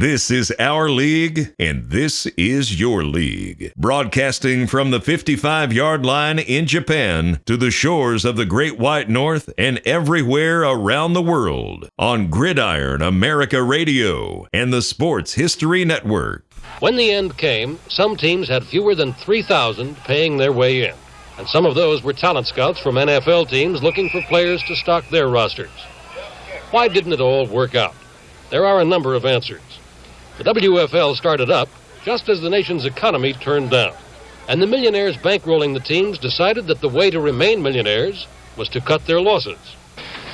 This is our league, and this is your league. Broadcasting from the 55-yard line in Japan to the shores of the Great White North and everywhere around the world on Gridiron America Radio and the Sports History Network. When the end came, some teams had fewer than 3,000 paying their way in, and some of those were talent scouts from NFL teams looking for players to stock their rosters. Why didn't it all work out? There are a number of answers. The WFL started up just as the nation's economy turned down, and the millionaires bankrolling the teams decided that the way to remain millionaires was to cut their losses.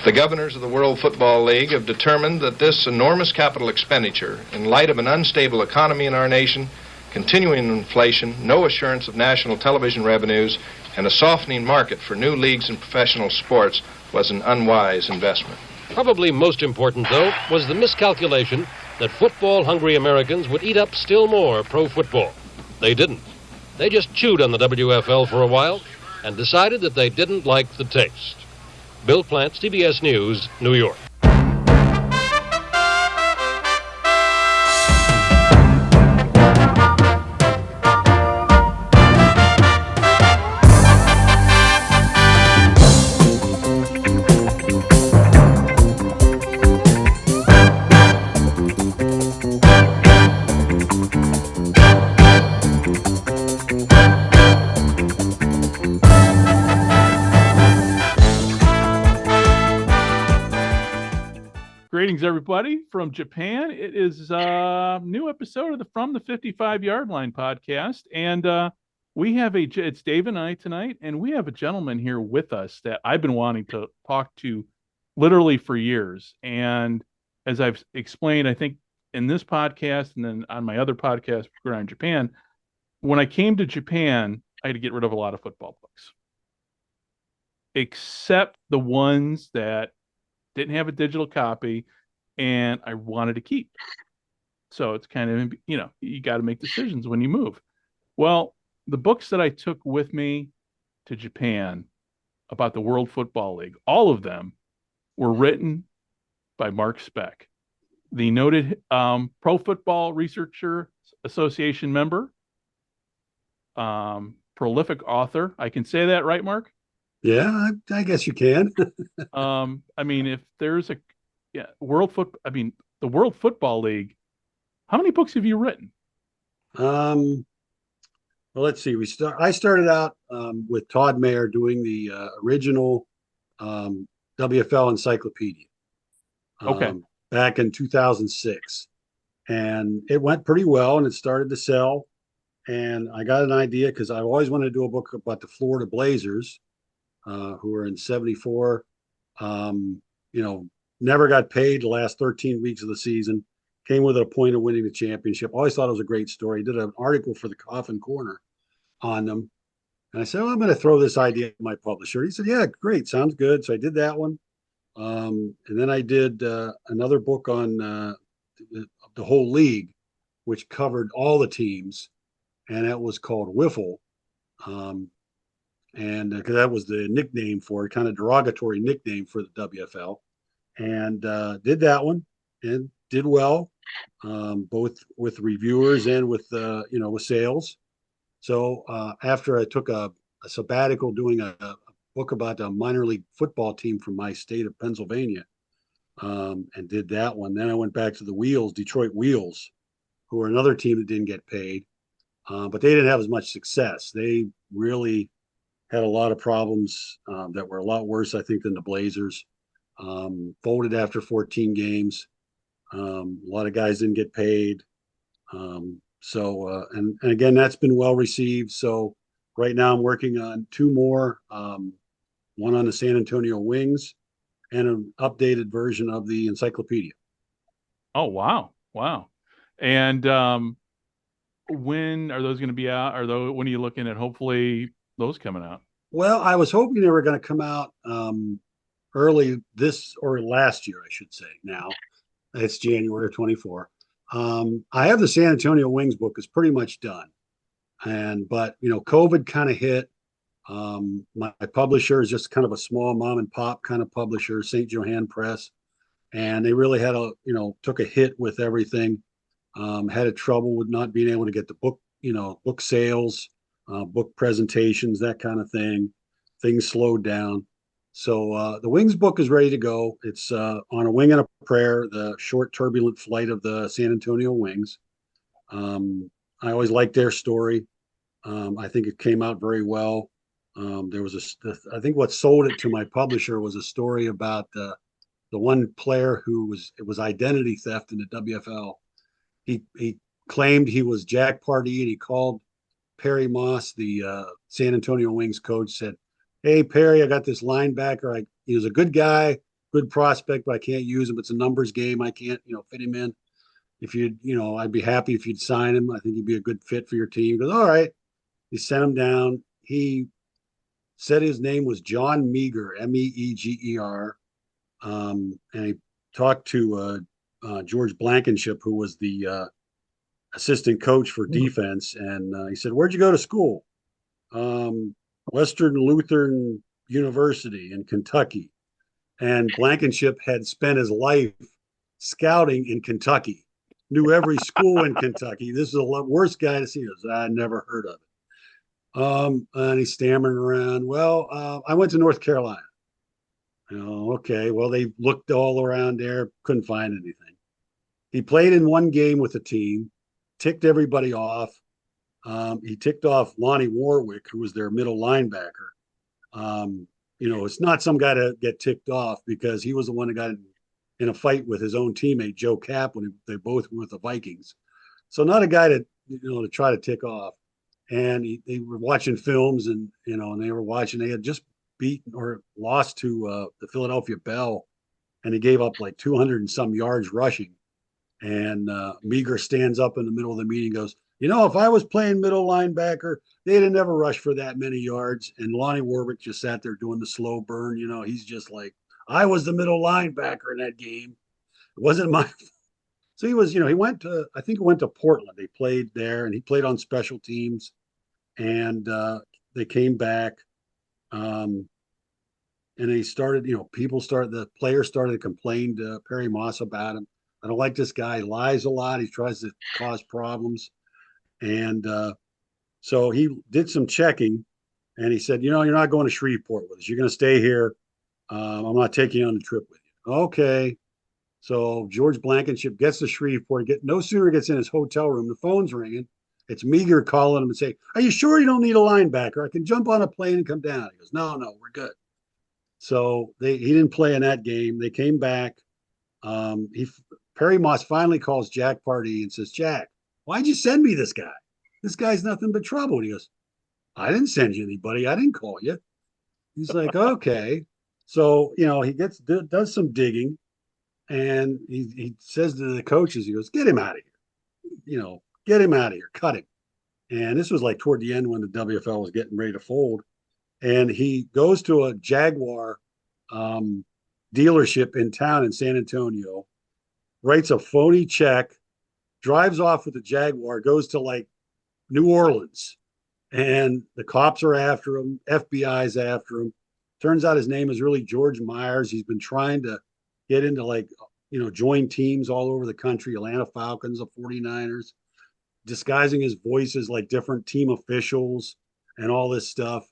The governors of the World Football League have determined that this enormous capital expenditure, in light of an unstable economy in our nation, continuing inflation, no assurance of national television revenues, and a softening market for new leagues and professional sports, was an unwise investment. Probably most important, though, was the miscalculation that football-hungry Americans would eat up still more pro football. They didn't. They just chewed on the WFL for a while and decided that they didn't like the taste. Bill Plant, CBS News, New York. Greetings, everybody, from Japan. It is a new episode of the From the 55-Yard Line podcast, and we have it's Dave and I tonight, and we have a gentleman here with us that I've been wanting to talk to literally for years. And as I've explained, I think in this podcast and then on my other podcast, Gridiron Japan, when I came to Japan, I had to get rid of a lot of football books, except the ones that didn't have a digital copy and I wanted to keep. So it's kind of, you got to make decisions when you move. Well, the books that I took with me to Japan about the World Football League, all of them were written by Mark Speck, the noted Pro Football Researcher Association member, prolific author. I can say that, right, Mark? Yeah, I guess you can. If there's the World Football League, how many books have you written? Well, let's see. I started out with Todd Mayer doing the original WFL encyclopedia. Okay. Back in 2006, and it went pretty well, and it started to sell. And I got an idea because I've always wanted to do a book about the Florida Blazers. Who were in 74, never got paid the last 13 weeks of the season, came with a point of winning the championship. Always thought it was a great story. Did an article for the Coffin Corner on them. And I said, I'm going to throw this idea to my publisher. He said, yeah, great. Sounds good. So I did that one. And then I did another book on the whole league, which covered all the teams. And that was called Wiffle. And because that was the nickname for it, kind of derogatory nickname for the WFL, and did that one and did well, both with reviewers and with with sales. So after I took a sabbatical doing a book about a minor league football team from my state of Pennsylvania, and did that one. Then I went back to the Detroit Wheels, who were another team that didn't get paid, but they didn't have as much success. They really had a lot of problems that were a lot worse, I think, than the Blazers. Folded after 14 games. A lot of guys didn't get paid. And again, that's been well received. So right now I'm working on two more, one on the San Antonio Wings and an updated version of the encyclopedia. Oh, wow. Wow. And when are those going to be out? When are you looking at hopefully those coming out? Well, I was hoping they were going to come out early this or last year, I should say. Now it's January of 24. I have the San Antonio Wings book is pretty much done, but COVID kind of hit. My publisher is just kind of a small mom and pop kind of publisher, St. Johann Press, and they really had took a hit with everything. had a trouble with not being able to get the book, book sales, book presentations, that kind of thing. Things slowed down. So the Wings book is ready to go. It's On a Wing and a Prayer, the short turbulent flight of the San Antonio Wings. I always liked their story. I think it came out very well. There was I think what sold it to my publisher was a story about the one player it was identity theft in the WFL. He claimed he was Jack Pardee, and he called Perry Moss, the San Antonio Wings coach, said, "Hey Perry, I got this linebacker. He was a good guy, good prospect, but I can't use him. It's a numbers game. I can't, fit him in. If I'd be happy if you'd sign him. I think he'd be a good fit for your team." He goes, "All right." He sent him down. He said his name was John Meager, Meeger. And he talked to George Blankenship, who was the assistant coach for defense. And he said, "Where'd you go to school?" "Western Lutheran University in Kentucky." And Blankenship had spent his life scouting in Kentucky, knew every school in Kentucky. "This is the worst guy to see." He goes, "I never heard of it." And he's stammering around. "Well, I went to North Carolina." Okay. Well, they looked all around there, couldn't find anything. He played in one game with the team, ticked everybody off. He ticked off Lonnie Warwick, who was their middle linebacker. It's not some guy to get ticked off, because he was the one that got in a fight with his own teammate, Joe Kapp, when they both were with the Vikings. So not a guy to try to tick off. And they were watching films, and they had just beaten or lost to the Philadelphia Bell, and he gave up like 200 and some yards rushing. And Meager stands up in the middle of the meeting and goes, "If I was playing middle linebacker, they'd have never rushed for that many yards." And Lonnie Warwick just sat there doing the slow burn. He's just like, "I was the middle linebacker in that game. It wasn't my." So he was, I think he went to Portland. They played there, and he played on special teams. And they came back. And they started, the players started to complain to Perry Moss about him. "I don't like this guy. He lies a lot. He tries to cause problems." And so he did some checking, and he said, "You're not going to Shreveport with us. You're going to stay here. I'm not taking you on the trip with you." Okay. So George Blankenship gets to Shreveport. No sooner gets in his hotel room, the phone's ringing. It's Meager calling him and saying, "Are you sure you don't need a linebacker? I can jump on a plane and come down." He goes, "No, we're good." So he didn't play in that game. They came back. Perry Moss finally calls Jack Pardee and says, "Jack, why'd you send me this guy? This guy's nothing but trouble." And he goes, "I didn't send you anybody. I didn't call you." He's like, "Okay." So, he does some digging, and he says to the coaches, he goes, "Get him out of here. Get him out of here. Cut him." And this was like toward the end when the WFL was getting ready to fold. And he goes to a Jaguar dealership in town in San Antonio, writes a phony check, drives off with the Jaguar, goes to like New Orleans, and the cops are after him. FBI's after him. Turns out his name is really George Myers. He's been trying to get into join teams all over the country, Atlanta Falcons, the 49ers, disguising his voice as like different team officials and all this stuff.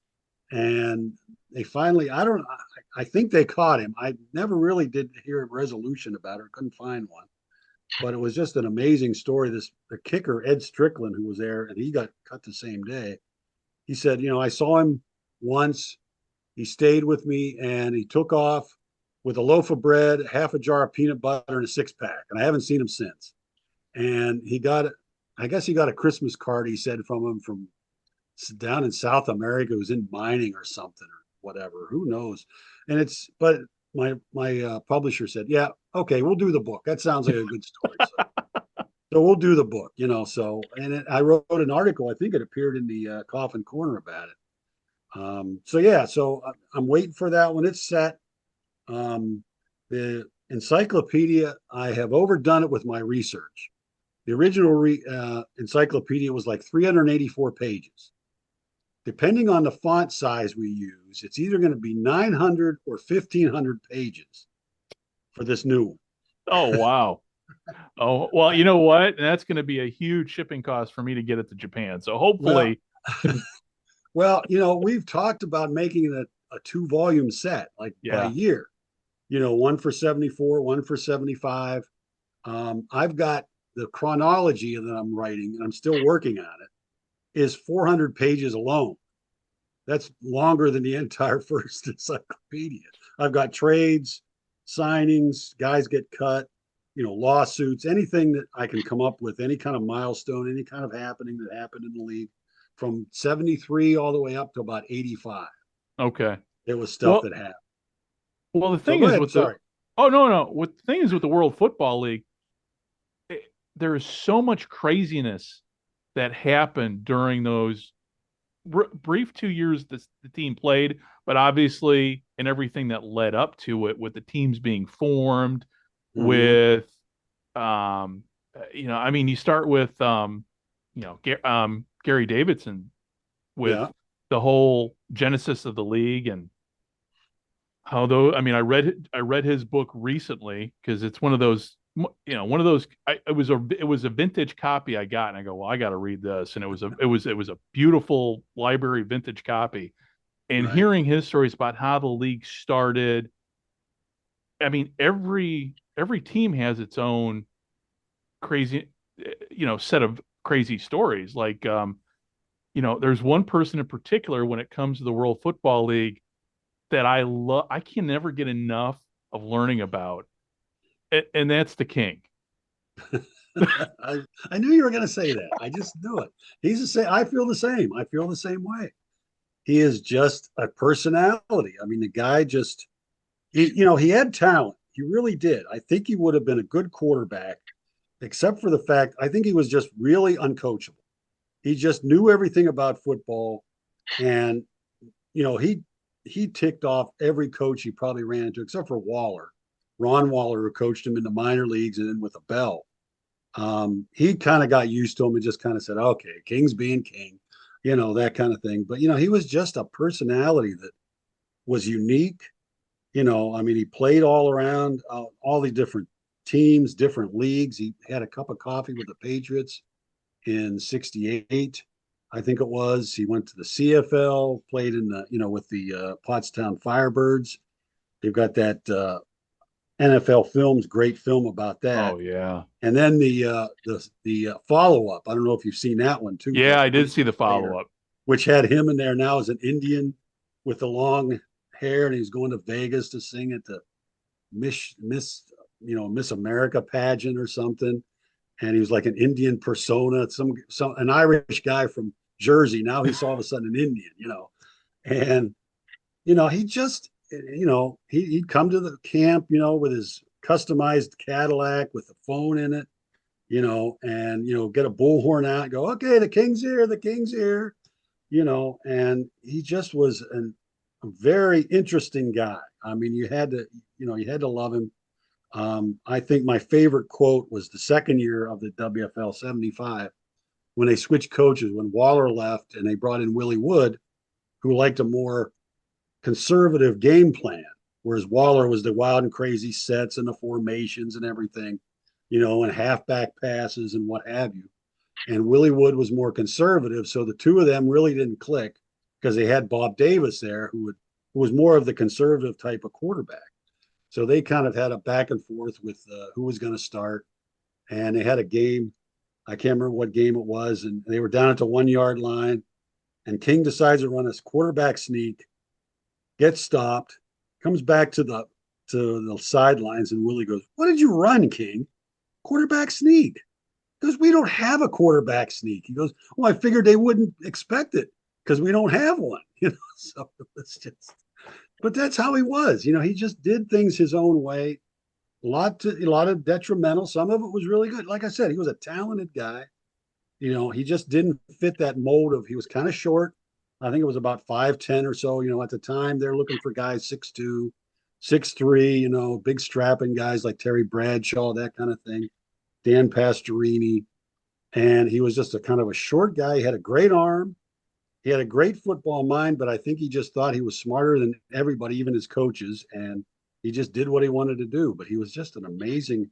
And they finally, I think they caught him. I never really did hear a resolution about it. Couldn't find one, but it was just an amazing story. The kicker, Ed Strickland, who was there, and he got cut the same day. He said, "I saw him once. He stayed with me, and he took off with a loaf of bread, half a jar of peanut butter, and a 6-pack. And I haven't seen him since." And I guess he got a Christmas card, he said, from him from down in South America. It was in mining or something or whatever. Who knows? But my publisher said, "Yeah, okay, we'll do the book. That sounds like a good story." So we'll do the book, So, and I wrote an article. I think it appeared in the Coffin Corner about it. So I'm waiting for that one. It's set. The encyclopedia, I have overdone it with my research. The original encyclopedia was like 384 pages. Depending on the font size we use, it's either going to be 900 or 1,500 pages for this new one. Oh, wow. Oh, well, you know what? That's going to be a huge shipping cost for me to get it to Japan. So Well, hopefully, well, we've talked about making it a 2-volume set, like by yeah. year. One for 74, one for 75. I've got the chronology that I'm writing, and I'm still working on it, is 400 pages alone. That's longer than the entire first encyclopedia. I've got trades, signings, guys get cut, lawsuits, anything that I can come up with, any kind of milestone, any kind of happening that happened in the league from 73 all the way up to about 85. Okay. It was stuff Well, that happened. well, the So thing go is ahead. with the, Sorry. oh, no. What the thing is with the World Football League, there is so much craziness that happened during those brief 2 years the team played, but obviously and everything that led up to it with the teams being formed, Mm-hmm. with I mean, you start with Gary Davidson with Yeah. the whole genesis of the league. And although, I mean, I read his book recently because it's one of those, it was a vintage copy I got, and I go, well, I got to read this, and it was a beautiful library vintage copy, and Right. hearing his stories about how the league started. I mean, every team has its own crazy, set of crazy stories. Like, there's one person in particular when it comes to the World Football League that I love. I can never get enough of learning about, and that's the King. I knew you were going to say that. I just knew it. He's the same. I feel the same. I feel the same way. He is just a personality. I mean, the guy just, he had talent. He really did. I think he would have been a good quarterback, except for the fact I think he was just really uncoachable. He just knew everything about football, and he ticked off every coach he probably ran into, except for Waller, Ron Waller, who coached him in the minor leagues and then with a bell. He kind of got used to him and just kind of said, okay, King's being King, that kind of thing. But, he was just a personality that was unique. I mean, he played all around all the different teams, different leagues. He had a cup of coffee with the Patriots in 68, I think it was. He went to the CFL, played in the, with the Pottstown Firebirds. They've got that NFL Films, great film about that. Oh yeah, And then the follow up. I don't know if you've seen that one too. yeah. Just I did see the recently follow later, up. which had him in there now as an Indian with the long hair, and he's going to Vegas to sing at the Miss America pageant or something. And he was like an Indian persona, some an Irish guy from Jersey. Now he's all of a sudden an Indian, and he just he'd come to the camp, with his customized Cadillac with the phone in it, and get a bullhorn out and go, okay, the King's here, the King's here, and he just was a very interesting guy. I mean, you had to love him. I think my favorite quote was the second year of the WFL 75 when they switched coaches, when Waller left and they brought in Willie Wood, who liked a more conservative game plan, whereas Waller was the wild and crazy sets and the formations and everything, and halfback passes and what have you. And Willie Wood was more conservative. So the two of them really didn't click because they had Bob Davis there, who was more of the conservative type of quarterback. So they kind of had a back and forth with who was going to start. And they had a game. I can't remember what game it was. And they were down at the 1 yard line. And King decides to run a quarterback sneak, gets stopped, comes back to the sidelines. And Willie goes, "What did you run, King? Quarterback sneak." He goes, "We don't have a quarterback sneak." He goes, "Well, I figured they wouldn't expect it because we don't have one." So it's just, but that's how he was. He just did things his own way. A lot of detrimental. Some of it was really good. Like I said, he was a talented guy. He just didn't fit that mold of. He was kind of short. I think it was about 5'10" or so. At the time they're looking for guys 6'2", 6'3", big strapping guys like Terry Bradshaw, that kind of thing. Dan Pastorini. And he was just a kind of a short guy. He had a great arm. He had a great football mind, but I think he just thought he was smarter than everybody, even his coaches. And he just did what he wanted to do. But he was just an amazing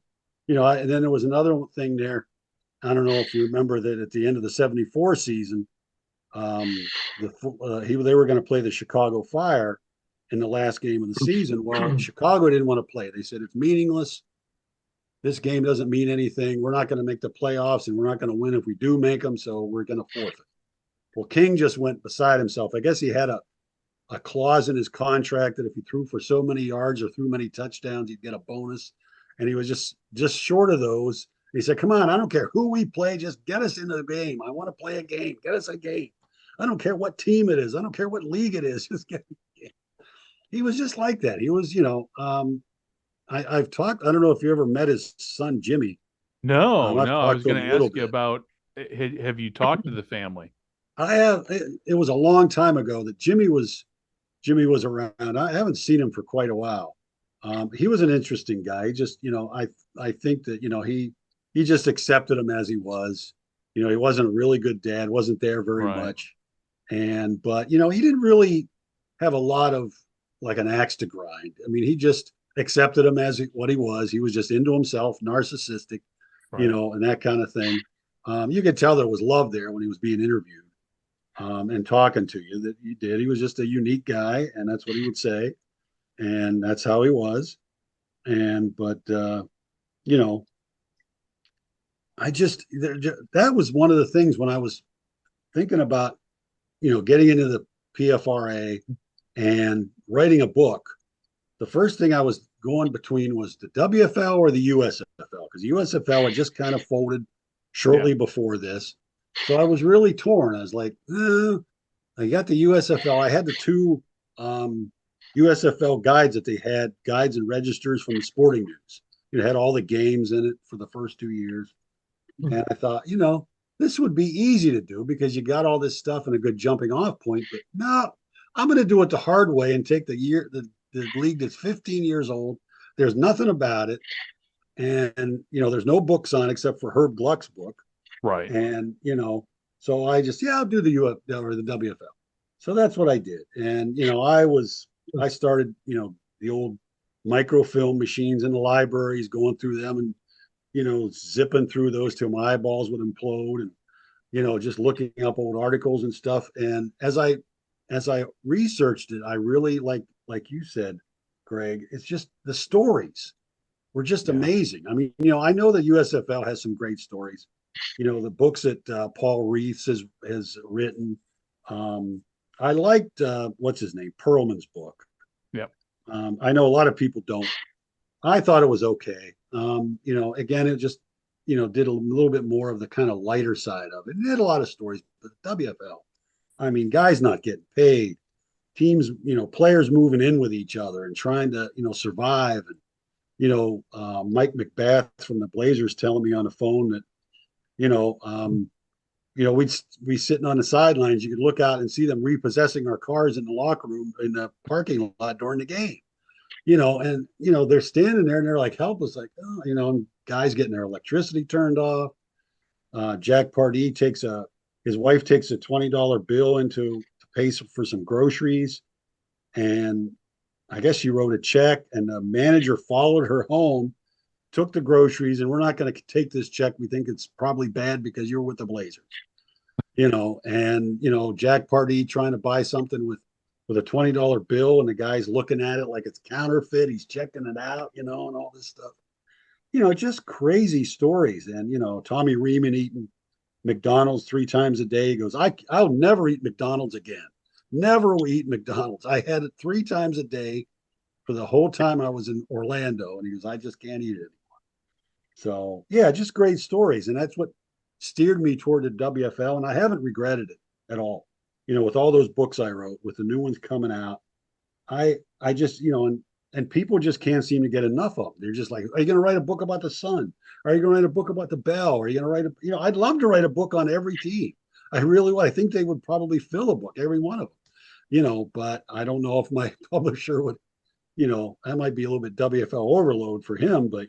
And then there was another thing there. I don't know if you remember that at the end of the '74 season, they were going to play the Chicago Fire in the last game of the season. Well, Chicago didn't want to play. They said it's meaningless. This game doesn't mean anything. We're not going to make the playoffs, and we're not going to win if we do make them. So we're going to forfeit. Well, King just went beside himself. I guess he had a clause in his contract that if he threw for so many yards or threw many touchdowns, he'd get a bonus. And he was just short of those. He said, "Come on, I don't care who we play, just get us into the game. I want to play a game. Get us a game. I don't care what team it is. I don't care what league it is. Just get me a game." He was just like that. He was, I've talked. I don't know if you ever met his son Jimmy. No. I was going to ask you about. Have you talked to the family? I have. It was a long time ago that Jimmy was around. I haven't seen him for quite a while. He was an interesting guy. He just, I think that he just accepted him as he was. He wasn't a really good dad. Wasn't there very much, but he didn't really have a lot of like an axe to grind. I mean, he just accepted him as what he was. He was just into himself, narcissistic, and that kind of thing. You could tell there was love there when he was being interviewed and talking to you that he did. He was just a unique guy, and that's what he would say. And that's how he was. But that was one of the things when I was thinking about, getting into the PFRA and writing a book. The first thing I was going between was the WFL or the USFL, because the USFL had just kind of folded shortly before this. So I was really torn. I was like, I got the USFL. I had the two USFL guides that they had, guides and registers from the Sporting News. It had all the games in it for the first 2 years. And I thought, this would be easy to do because you got all this stuff and a good jumping off point. But no, I'm going to do it the hard way and take the league that's 15 years old. There's nothing about it. And, there's no books on except for Herb Gluck's book. Right. And, so I just, I'll do the UFL or the WFL. So that's what I did. And, I started, the old microfilm machines in the libraries, going through them and, zipping through those till my eyeballs would implode and, just looking up old articles and stuff. And as I researched it, I really like you said, Greg, it's just the stories were just amazing. I mean, I know the USFL has some great stories. The books that Paul Reeves has written. I liked what's his name, Perlman's book. Yep. I know a lot of people don't. I thought it was okay. Again, it just did a little bit more of the kind of lighter side of it. It had a lot of stories, but the WFL, I mean, guys not getting paid, teams, players moving in with each other and trying to, survive. And Mike McBath from the Blazers telling me on the phone that, we'd be sitting on the sidelines. You could look out and see them repossessing our cars in the locker room in the parking lot during the game. And they're standing there and they're like helpless, like, and guys getting their electricity turned off. Jack Pardee his wife takes a $20 bill to pay for some groceries, and I guess she wrote a check, and the manager followed her home, took the groceries, and we're not going to take this check. We think it's probably bad because you're with the Blazers, and Jack Pardee trying to buy something with a $20 bill, and the guy's looking at it like it's counterfeit. He's checking it out, and all this stuff. Just crazy stories. And Tommy Riemann eating McDonald's 3 times a day. He goes, I'll never eat McDonald's again. Never will eat McDonald's. I had it 3 times a day for the whole time I was in Orlando. And he goes, I just can't eat it anymore. So yeah, just great stories. And that's what steered me toward the WFL. And I haven't regretted it at all. With all those books I wrote, with the new ones coming out, I just, and people just can't seem to get enough of them. They're just like, are you going to write a book about the Sun? Are you going to write a book about the Bell? Are you going to write I'd love to write a book on every team. I really would. I think they would probably fill a book, every one of them, but I don't know if my publisher would, that might be a little bit WFL overload for him, but,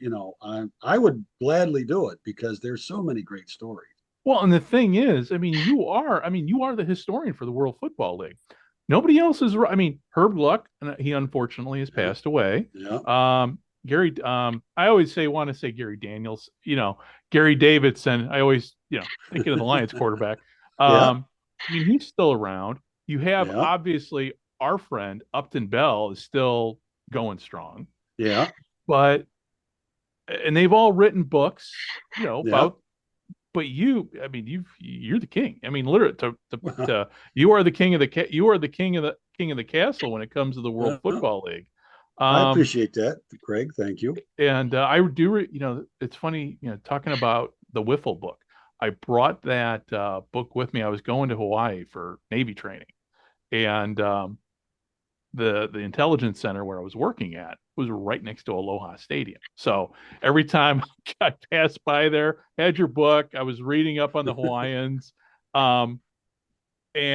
I would gladly do it because there's so many great stories. Well, and the thing is, you are the historian for the World Football League. Nobody else is. Herb Gluck, he unfortunately has passed away. Yeah. Gary, I always want to say Gary Daniels, Gary Davidson. I always, thinking of the Lions quarterback. Yeah, I mean, he's still around. You have yeah, obviously our friend Upton Bell is still going strong, yeah, and they've all written books, yeah. about. But I mean, you're the king. I mean, literally, you are the king of you are the king of the castle when it comes to the World Well, Football League. I Um, appreciate that, Craig. Thank you. and I do, it's funny, talking about the Wiffle book. I brought that book with me. I was going to Hawaii for Navy training, and the intelligence center where I was working at was right next to Aloha Stadium. So every time I passed by there, had your book. I was reading up on the Hawaiians. And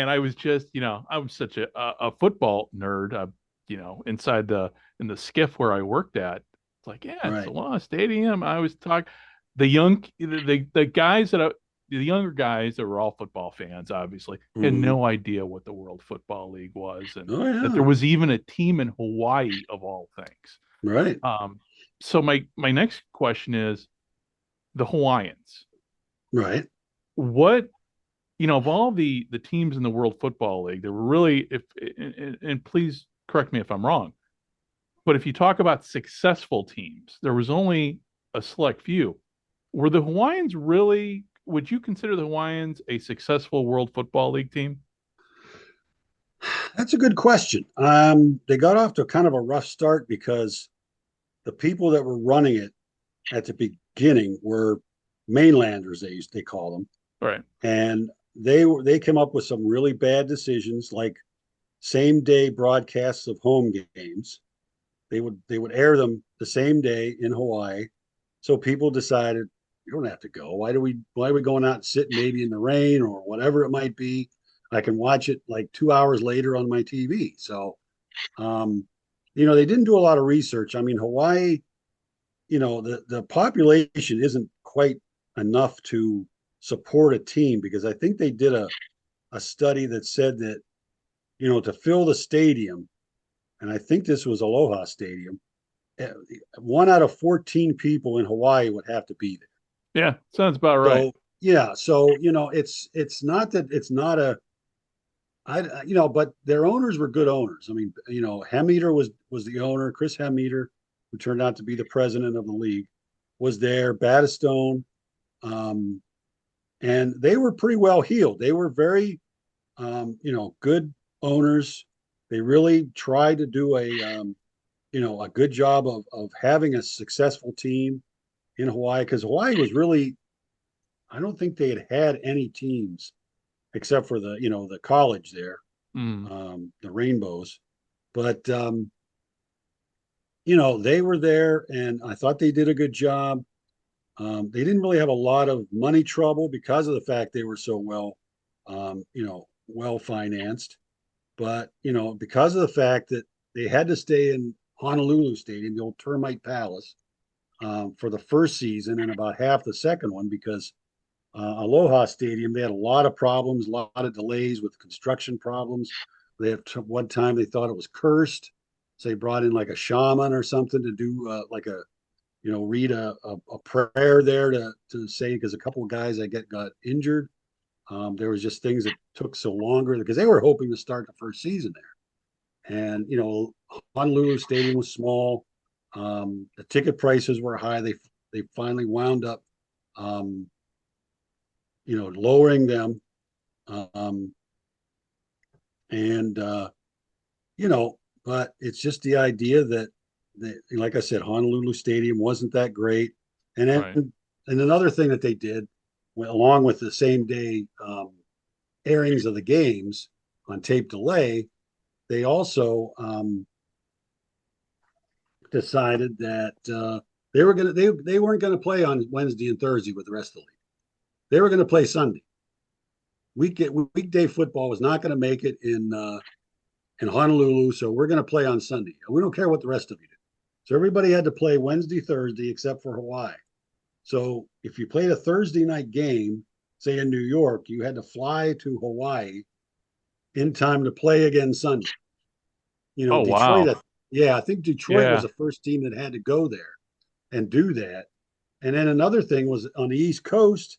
I was just, I'm such a football nerd, in the skiff where I worked at. It's like, yeah, it's Right. Aloha Stadium. I was talking the guys the younger guys that were all football fans, obviously, had Mhm. no idea what the World Football League was, and Oh that there yeah. was even a team in Hawaii of all things. Right. So my next question is the Hawaiians. Right. What of all the teams in the World Football League, there were really, if and please correct me if I'm wrong, but if you talk about successful teams, there was only a select few. Were the Hawaiians really? Would you consider the Hawaiians a successful World Football League team? That's a good question. They got off to kind of a rough start because the people that were running it at the beginning were mainlanders, they call them, All right. and they came up with some really bad decisions, like same day broadcasts of home games. They would air them the same day in Hawaii, so people decided you don't have to go. Why are we going out and sitting maybe in the rain or whatever it might be? I can watch it like 2 hours later on my TV. So, um, they didn't do a lot of research. I mean, Hawaii, the population isn't quite enough to support a team, because I think they did a study that said that, to fill the stadium, and I think this was Aloha Stadium, eh, 1 out of 14 people in Hawaii would have to be there. Yeah, sounds about right. So yeah, so it's not that it's not a but their owners were good owners. I mean, Hemeter was the owner. Chris Hemeter, who turned out to be the president of the league, was there. Battistone, um, and they were pretty well heeled. They were very, good owners. They really tried to do a good job of having a successful team in Hawaii, because Hawaii was really, I don't think they had any teams except for the college there, Mm. the Rainbows. But they were there, and I thought they did a good job. They didn't really have a lot of money trouble because of the fact they were so well financed. But because of the fact that they had to stay in Honolulu Stadium, the old Termite Palace, for the first season and about half the second one, because Aloha Stadium, they had a lot of problems, a lot of delays with construction problems. They have one time they thought it was cursed, so they brought in like a shaman or something to do like read a prayer there to say, because a couple of guys got injured. There was just things that took so longer because they were hoping to start the first season there, and Honolulu Stadium was small. The ticket prices were high. They finally wound up lowering them. Um, and, but it's just the idea that, like I said, Honolulu Stadium wasn't that great. And then, Right. and another thing that they did, along with the same day airings of the games on tape delay, they also decided that they weren't going to play on Wednesday and Thursday with the rest of the league. They were going to play Sunday. Weekday football was not going to make it in Honolulu, so we're going to play on Sunday. We don't care what the rest of you do. So everybody had to play Wednesday, Thursday, except for Hawaii. So if you played a Thursday night game, say in New York, you had to fly to Hawaii in time to play again Sunday. Oh, Detroit wow. Yeah, I think Detroit Yeah. was the first team that had to go there and do that. And then another thing was on the East Coast,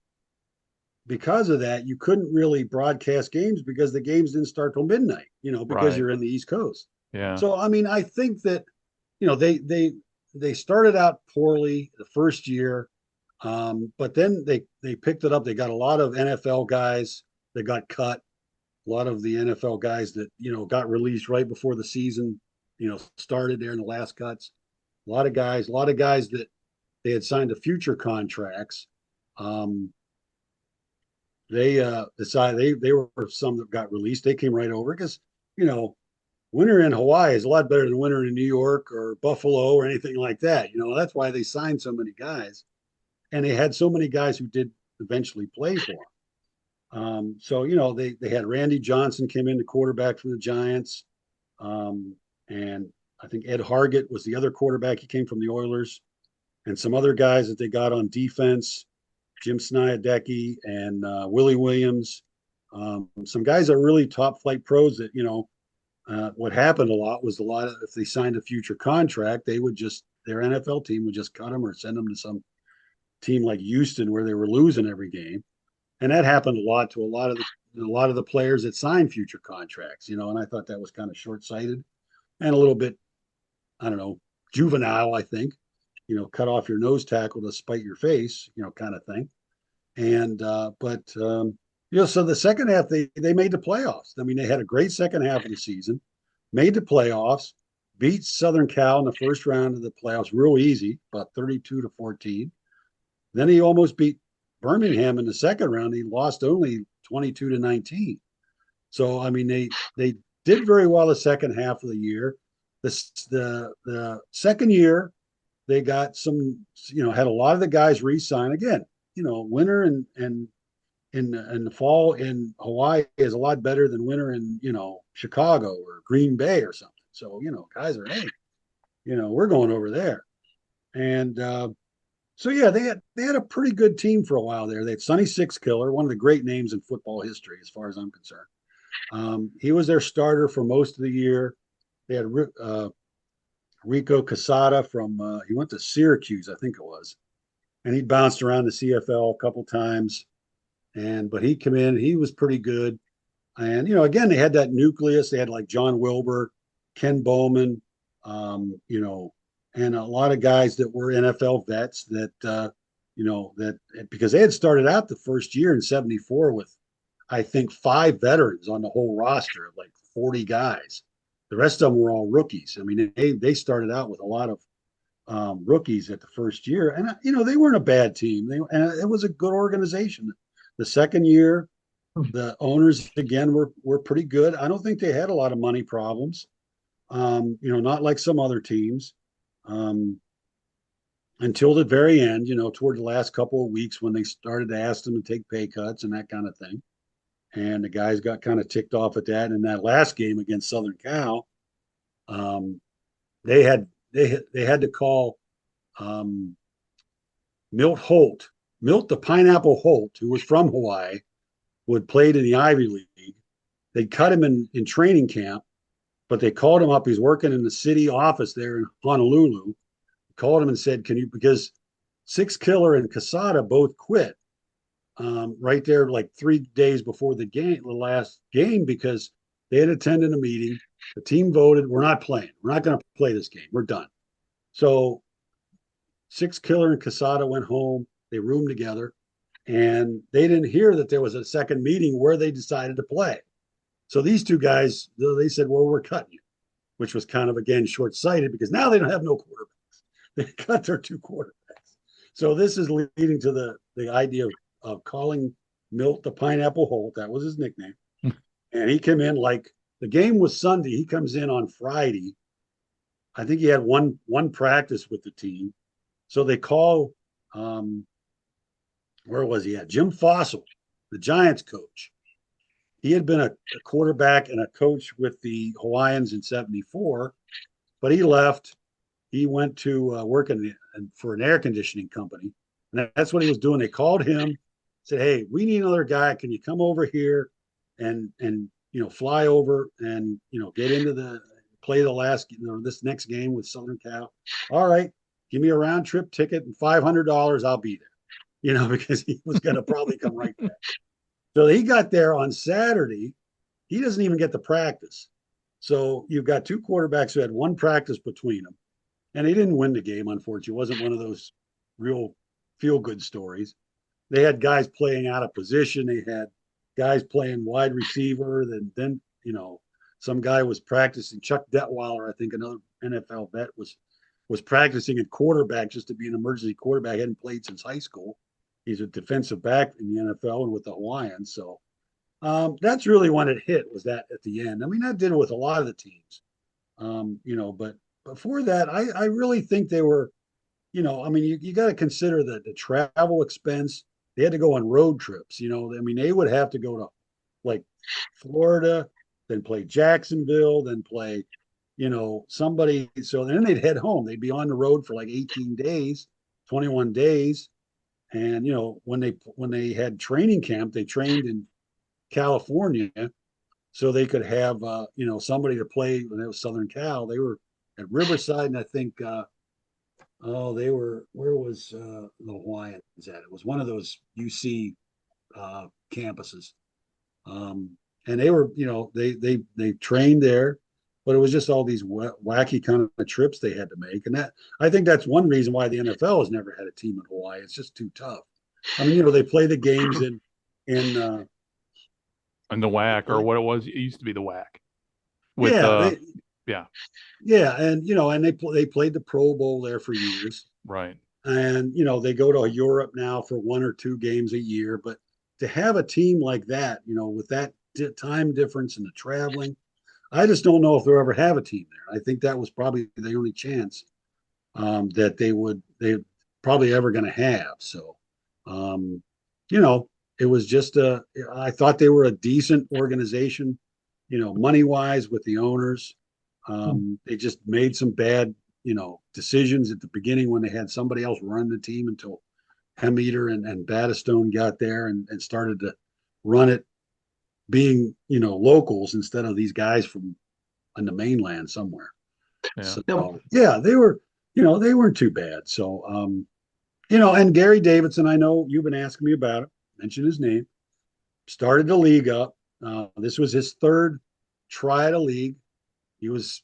because of that, you couldn't really broadcast games because the games didn't start till midnight, because Right. you're in the East Coast. Yeah. So I mean, I think that, they started out poorly the first year, but then they picked it up. They got a lot of NFL guys that got cut, a lot of the NFL guys that got released right before the season, started there in the last cuts. A lot of guys that they had signed to future contracts. They decided they were some that got released. They came right over because winter in Hawaii is a lot better than winter in New York or Buffalo or anything like that. That's why they signed so many guys, and they had so many guys who did eventually play for them. So they had Randy Johnson came in the quarterback for the Giants, and I think Ed Hargett was the other quarterback. He came from the Oilers, and some other guys that they got on defense, Jim Sniadecki and Willie Williams. Some guys are really top flight pros that, what happened a lot was if they signed a future contract, their NFL team would just cut them or send them to some team like Houston where they were losing every game. And that happened a lot to a lot of the players that signed future contracts, and I thought that was kind of short-sighted and a little bit, I don't know, juvenile, I think. Cut off your nose tackle to spite your face, kind of thing. And so the second half they made the playoffs. I mean, they had a great second half of the season, made the playoffs, beat Southern Cal in the first round of the playoffs real easy, about 32-14. Then he almost beat Birmingham in the second round. He lost only 22-19. So I mean, they did very well the second half of the year. The second year, they got some, had a lot of the guys re-sign again. Winter and in the fall in Hawaii is a lot better than winter in Chicago or Green Bay or something. So guys are, hey, we're going over there, and so yeah, they had a pretty good team for a while there. They had Sonny Sixkiller, one of the great names in football history, as far as I'm concerned. He was their starter for most of the year. They had Rico Casada he went to Syracuse, I think it was, and he bounced around the CFL a couple times. But he came in, he was pretty good. And, again, they had that nucleus. They had like John Wilbur, Ken Bowman, and a lot of guys that were NFL vets that because they had started out the first year in 74 with, I think, 5 veterans on the whole roster of like 40 guys. The rest of them were all rookies. I mean, they started out with a lot of rookies at the first year, and they weren't a bad team. And it was a good organization. The second year, the owners again were pretty good. I don't think they had a lot of money problems. Not like some other teams. Until the very end, toward the last couple of weeks when they started to ask them to take pay cuts and that kind of thing. And the guys got kind of ticked off at that. And in that last game against Southern Cal, they had to call Milt the Pineapple Holt, who was from Hawaii, who had played in the Ivy League. They cut him in training camp, but they called him up. He's working in the city office there in Honolulu. Called him and said, "Can you?" Because Sixkiller and Casada both quit right there, like 3 days before the last game, because they had attended a meeting. The team voted, "We're not playing. We're not going to play this game. We're done." So Sixkiller and Casada went home. They roomed together, and they didn't hear that there was a second meeting where they decided to play. So these two guys, they said, "Well, we're cutting you," which was kind of, again, short-sighted because now they don't have no quarterbacks. They cut their 2 quarterbacks. So this is leading to the idea of calling Milt the Pineapple Holt. That was his nickname. And he came in like the game was Sunday. He comes in on Friday. I think he had one practice with the team. So they call, where was he at? Jim Fossil, the Giants coach. He had been a quarterback and a coach with the Hawaiians in 74, but he left. He went to work for an air conditioning company. And that's what he was doing. They called him, said, "Hey, we need another guy. Can you come over here and fly over and, get into the play this next game with Southern Cal. All right, give me a round trip ticket and $500. I'll be there, because he was going to probably come right back. So he got there on Saturday. He doesn't even get to practice. So you've got two quarterbacks who had one practice between them, and they didn't win the game, unfortunately. It wasn't one of those real feel-good stories. They had guys playing out of position. They had guys playing wide receiver. Then some guy was practicing. Chuck Detweiler, I think another NFL vet, was practicing at quarterback just to be an emergency quarterback. He hadn't played since high school. He's a defensive back in the NFL and with the Hawaiians. So that's really when it hit, was that at the end. I mean, that did it with a lot of the teams, but before that, I really think they were, I mean, you got to consider the travel expense. They had to go on road trips, I mean, they would have to go to like Florida, then play Jacksonville, then play, somebody. So then they'd head home. They'd be on the road for like 18 days, 21 days. And, when they had training camp, they trained in California so they could have, somebody to play when it was Southern Cal. They were at Riverside, and I think, where was the Hawaiians at? It was one of those UC campuses. And they were, they trained there, but it was just all these wacky kind of trips they had to make. And I think that's one reason why the NFL has never had a team in Hawaii. It's just too tough. I mean, they play the games in the WAC, or what it was. It used to be the WAC. And they played the Pro Bowl there for years. Right. And, they go to Europe now for 1 or 2 games a year. But to have a team like that, with that time difference and the traveling, I just don't know if they'll ever have a team there. I think that was probably the only chance that they're probably ever going to have. So, it was just I thought they were a decent organization, money wise with the owners. They just made some bad, decisions at the beginning when they had somebody else run the team until Hemeter and Battistone got there and started to run it, being, locals instead of these guys from on the mainland somewhere. Yeah. So, they were, they weren't too bad. So, and Gary Davidson, I know you've been asking me about it, mention his name, started the league up. This was his third try at a league. He was,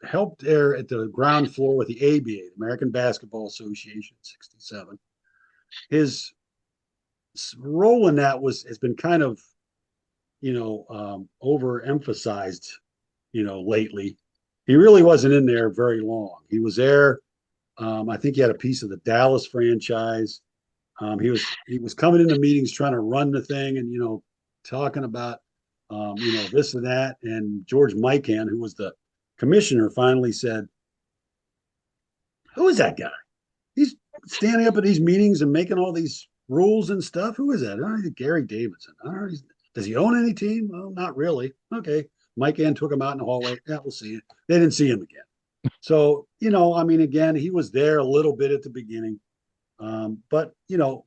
helped there at the ground floor with the ABA, the American Basketball Association, 1967. His role in that has been kind of, overemphasized, lately. He really wasn't in there very long. He was there. I think he had a piece of the Dallas franchise. He was coming into meetings trying to run the thing and, talking about, this and that. And George Mikan, who was the commissioner, finally said, "Who is that guy? He's standing up at these meetings and making all these rules and stuff. Who is that?" Gary Davidson. Does he own any team? Well, not really. Okay. Mikan took him out in the hallway. Yeah, we'll see. They didn't see him again. So, again, he was there a little bit at the beginning. But,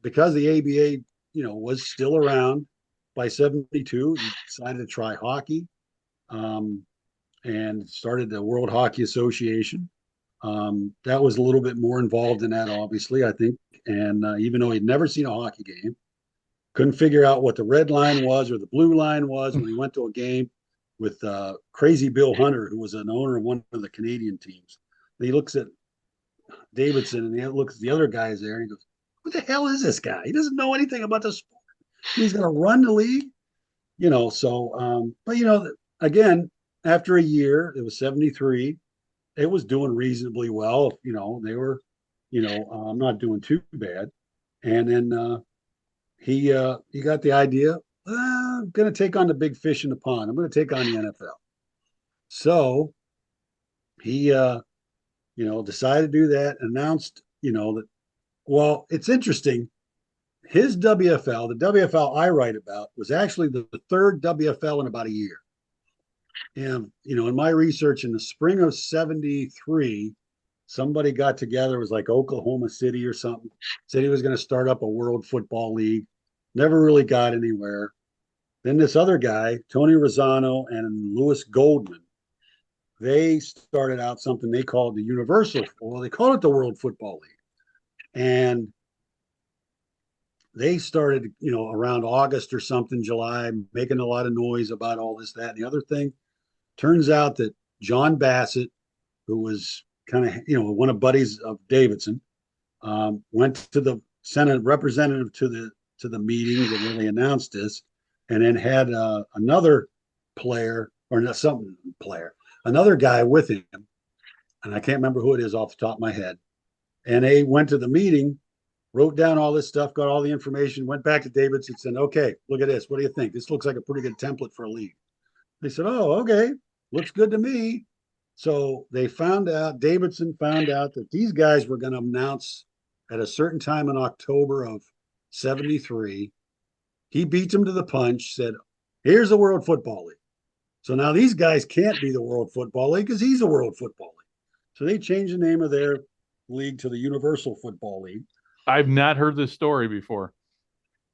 because the ABA, was still around by 1972, he decided to try hockey and started the World Hockey Association. That was a little bit more involved in that, obviously, I think. And even though he'd never seen a hockey game, couldn't figure out what the red line was or the blue line was when he went to a game with Crazy Bill Hunter, who was an owner of one of the Canadian teams. And he looks at Davidson and he looks at the other guys there and he goes, "What the hell is this guy? He doesn't know anything about the sport. He's going to run the league." But again, after a year, it was 1973. It was doing reasonably well. They were, not doing too bad. And then he got the idea, I'm going to take on the big fish in the pond. I'm going to take on the NFL. So he, decided to do that, announced, that, well, it's interesting. His WFL, the WFL I write about, was actually the third WFL in about a year. And, in my research in the spring of 1973, somebody got together, it was like Oklahoma City or something, said he was going to start up a World Football League. Never really got anywhere. Then this other guy, Tony Rosano and Louis Goldman, they started out something they called the Universal. Well, they called it the World Football League, and they started, around August or something, July, making a lot of noise about all this, that, and the other thing. Turns out that John Bassett, who was kind of, one of buddies of Davidson, went to the Senate representative to the meeting where they announced this, and then had another player or not something player, another guy with him, and I can't remember who it is off the top of my head. And they went to the meeting, wrote down all this stuff, got all the information, went back to Davidson, and said, "Okay, look at this. What do you think? This looks like a pretty good template for a league." They said, "Oh, okay, looks good to me." So Davidson found out that these guys were going to announce at a certain time in October of 73. He beat them to the punch, said, "Here's the World Football League." So now these guys can't be the World Football League because he's the World Football League. So they changed the name of their league to the Universal Football League. I've not heard this story before.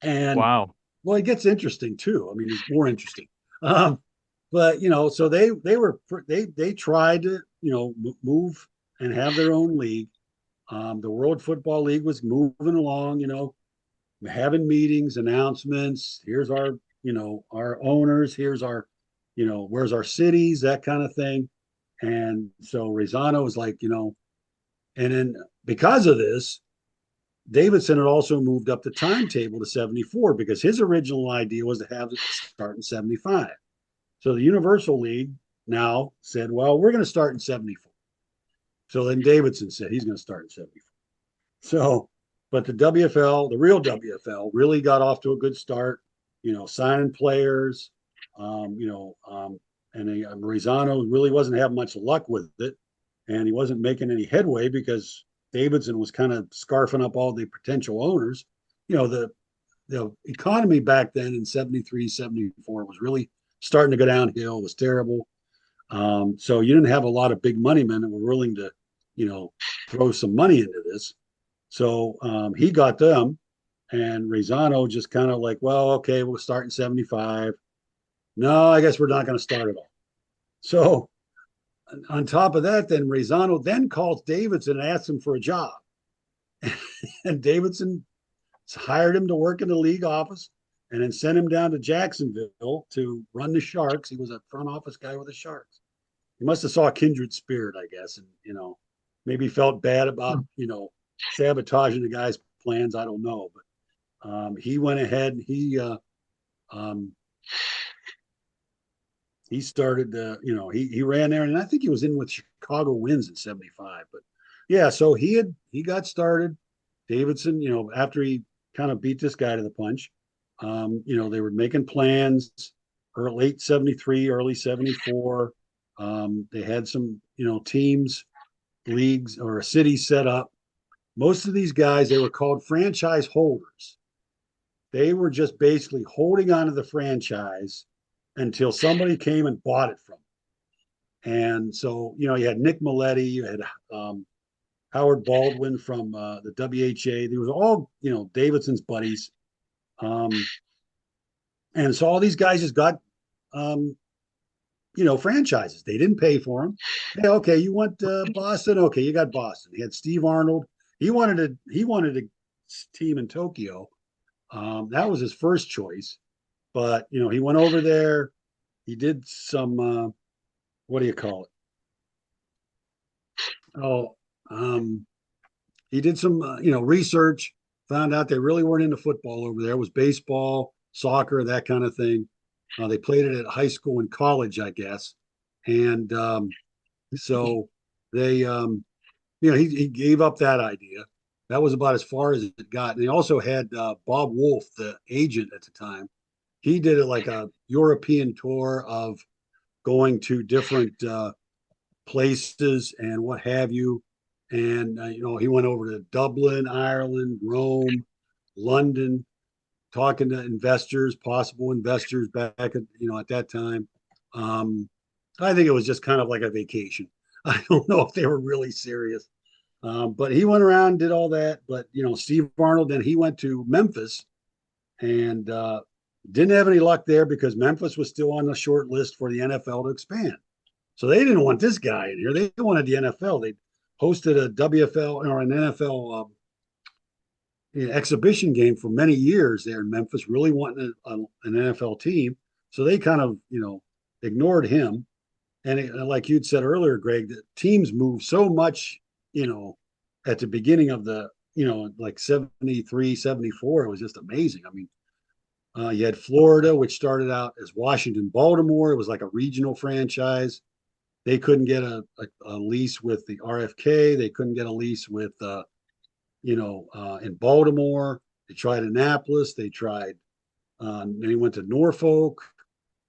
And wow. Well, it gets interesting too. I mean, it's more interesting. But so they tried to move and have their own league. The World Football League was moving along, having meetings, announcements. Here's our our owners. Here's our where's our cities, that kind of thing. And so Rosano was like, and then because of this, Davidson had also moved up the timetable to 74 because his original idea was to have it start in 75. So the Universal League now said, well, we're going to start in 74. So then Davidson said he's going to start in 74. So, but the WFL, the real WFL, really got off to a good start, signing players, and Rosano really wasn't having much luck with it. And he wasn't making any headway because Davidson was kind of scarfing up all the potential owners. The economy back then in 73, 74 was really starting to go downhill. It was terrible. So you didn't have a lot of big money men that were willing to, throw some money into this. So he got them, and Rosano just kind of like, well, okay, we'll start in 75. No, I guess we're not going to start at all. So on top of that, then Rosano then calls Davidson and asks him for a job. And Davidson hired him to work in the league office and then sent him down to Jacksonville to run the Sharks. He was a front office guy with the Sharks. He must have saw a kindred spirit, I guess, and maybe felt bad about sabotaging the guy's plans. I don't know, but he went ahead and he started he ran there, and I think he was in with Chicago Winds in 75. But yeah, so he got started. Davidson, after he kind of beat this guy to the punch, they were making plans for late 73, early 74. They had some, teams, leagues, or a city set up. Most of these guys, they were called franchise holders. They were just basically holding on to the franchise until somebody came and bought it from them. And so, you had Nick Maletti, you had Howard Baldwin from the WHA. They were all, Davidson's buddies. And so all these guys just got, franchises. They didn't pay for them. Hey, okay, you want Boston? Okay, you got Boston. He had Steve Arnold. He wanted a team in Tokyo. That was his first choice. But, he went over there. He did some, what do you call it? He did some, research, found out they really weren't into football over there. It was baseball, soccer, that kind of thing. They played it at high school and college, I guess. And so they, he gave up that idea. That was about as far as it got. And they also had Bob Wolf, the agent at the time. He did it like a European tour of going to different places and what have you. And, he went over to Dublin, Ireland, Rome, London, talking to investors, possible investors back at, at that time. I think it was just kind of like a vacation. I don't know if they were really serious. But he went around, did all that. But, Steve Arnold, then he went to Memphis and didn't have any luck there because Memphis was still on the short list for the NFL to expand. So they didn't want this guy in here. They wanted the NFL. They hosted a WFL or an NFL exhibition game for many years there in Memphis, really wanting an NFL team. So they kind of, ignored him. And like you'd said earlier, Greg, the teams moved so much, at the beginning of the, like 73, 74. It was just amazing. I mean, you had Florida, which started out as Washington, Baltimore. It was like a regional franchise. They couldn't get a lease with the RFK. They couldn't get a lease with, in Baltimore. They tried Annapolis. They tried, then he went to Norfolk.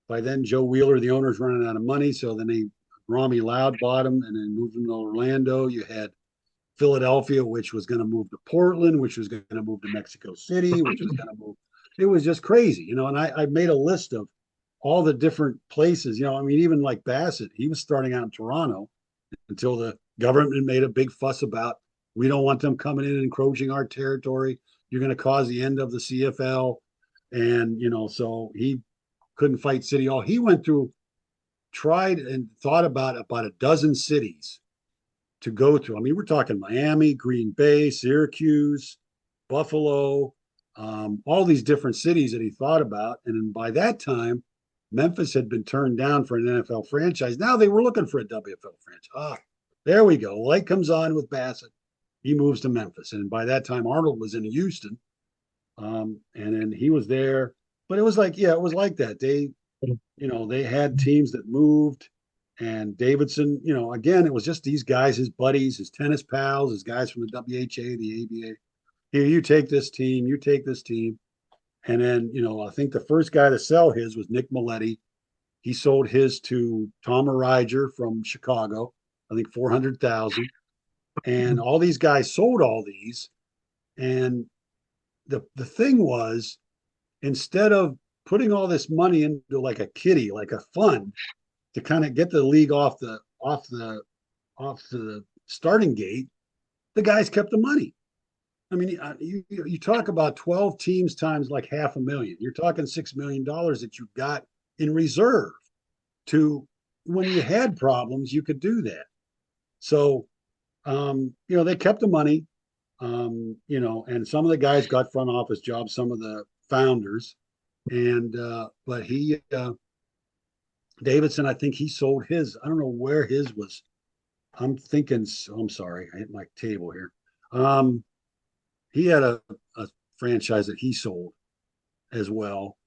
By then, Joe Wheeler, the owner's running out of money. So then Rami Loud bought him and then moved him to Orlando. You had Philadelphia, which was going to move to Portland, which was going to move to Mexico City, which was going to move. It was just crazy, and I made a list of all the different places, even like Bassett, he was starting out in Toronto until the government made a big fuss about, we don't want them coming in and encroaching our territory. You're going to cause the end of the CFL. And, so he couldn't fight City Hall. He went through, tried and thought about a dozen cities to go to. I mean, we're talking Miami, Green Bay, Syracuse, Buffalo, all these different cities that he thought about. And then by that time, Memphis had been turned down for an NFL franchise. Now they were looking for a WFL franchise. There we go. Light comes on with Bassett. He moves to Memphis. And by that time, Arnold was in Houston. And then he was there. But it was like, it was like that. They had teams that moved. And Davidson, again, it was just these guys, his buddies, his tennis pals, his guys from the WHA, the ABA. Here, you take this team, you take this team. And then, I think the first guy to sell his was Nick Maletti. He sold his to Tom Ariger from Chicago, I think 400,000. And all these guys sold all these. And the thing was, instead of putting all this money into like a kitty, like a fund, to kind of get the league off the starting gate, the guys kept the money. I mean, you talk about 12 teams times like $500,000. You're talking $6 million that you got in reserve to when you had problems, you could do that. So, they kept the money, and some of the guys got front office jobs, some of the founders, but Davidson, I think he sold his. I don't know where his was. I'm sorry, I hit my table here. He had a franchise that he sold as well.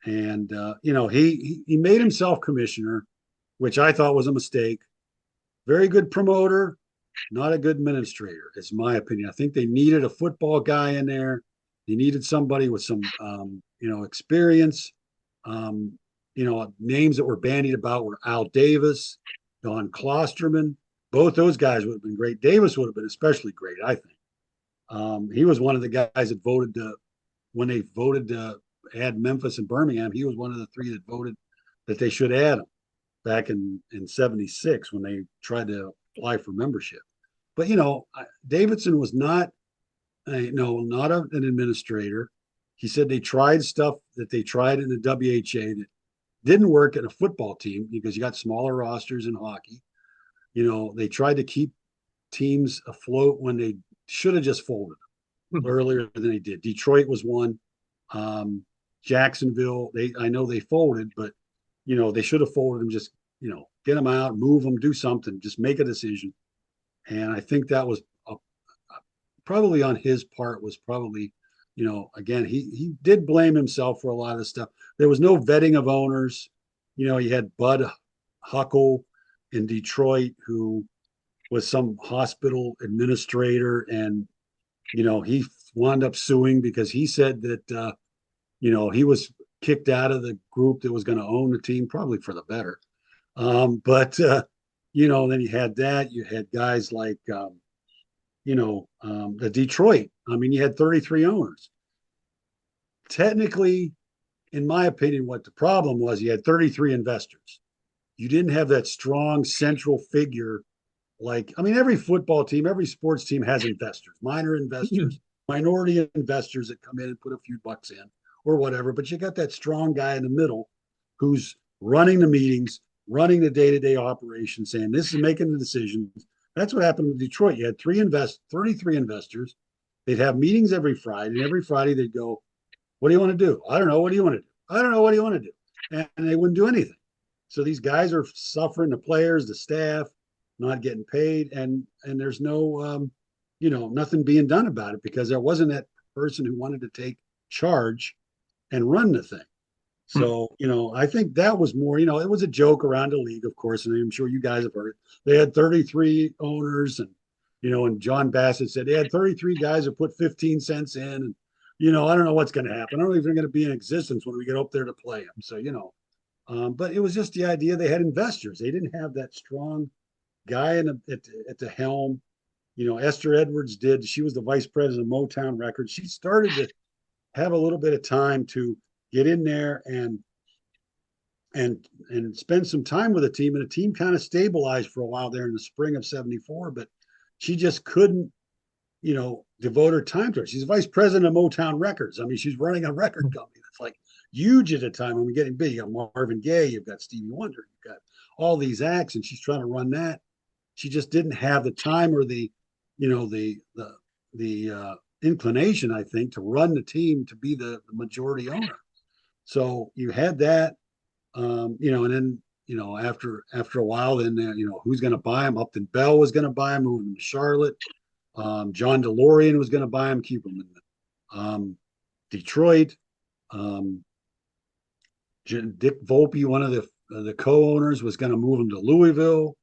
And, he made himself commissioner, which I thought was a mistake. Very good promoter, not a good administrator, is my opinion. I think they needed a football guy in there. They needed somebody with some, experience. Names that were bandied about were Al Davis, Don Klosterman. Both those guys would have been great. Davis would have been especially great, I think. He was one of the guys that voted when they voted to add Memphis and Birmingham. He was one of the three that voted that they should add him back in 76 when they tried to apply for membership. But, Davidson was not an administrator. He said they tried stuff that they tried in the WHA that didn't work in a football team because you got smaller rosters in hockey. They tried to keep teams afloat when they should have just folded them earlier than they did. Detroit was one. Jacksonville, I know they folded, but they should have folded them. Just get them out, move them, do something, just make a decision. And I think that was probably on his part. Was probably again he did blame himself for a lot of the stuff. There was no vetting of owners. You had Bud Huckle in Detroit who was some hospital administrator, and he wound up suing because he said that he was kicked out of the group that was going to own the team, probably for the better. But then you had that. You had guys like the Detroit. I mean, you had 33 owners. Technically, in my opinion, what the problem was, you had 33 investors. You didn't have that strong central figure. Every football team, every sports team has investors, minor investors, minority investors that come in and put a few bucks in or whatever. But you got that strong guy in the middle who's running the meetings, running the day-to-day operation, saying this is making the decisions. That's what happened with Detroit. You had 33 investors. They'd have meetings every Friday, and every Friday they'd go, what do you want to do? I don't know. What do you want to do? I don't know. What do you want to do? And they wouldn't do anything. So these guys are suffering, the players, the staff, not getting paid, and there's no, nothing being done about it because there wasn't that person who wanted to take charge and run the thing. So, I think that was more, it was a joke around the league, of course, and I'm sure you guys have heard it. They had 33 owners, and, and John Bassett said they had 33 guys who put 15 cents in, and, I don't know what's going to happen. I don't know if they're going to be in existence when we get up there to play them. So, but it was just the idea they had investors. They didn't have that strong guy at the helm. Esther Edwards did. She was the vice president of Motown Records. She started to have a little bit of time to get in there and spend some time with the team. And the team kind of stabilized for a while there in the spring of '74, but she just couldn't, devote her time to it. She's vice president of Motown Records. I mean, she's running a record company that's like huge at the time when we're getting big. You got Marvin Gaye, you've got Stevie Wonder, you've got all these acts, and she's trying to run that. She just didn't have the time or the inclination, I think, to run the team to be the majority owner. So you had that, and then, after a while, then, who's going to buy him? Upton Bell was going to buy him, moving to Charlotte. John DeLorean was going to buy him, keep him in Detroit. Dick Volpe, one of the co-owners, was going to move him to Louisville.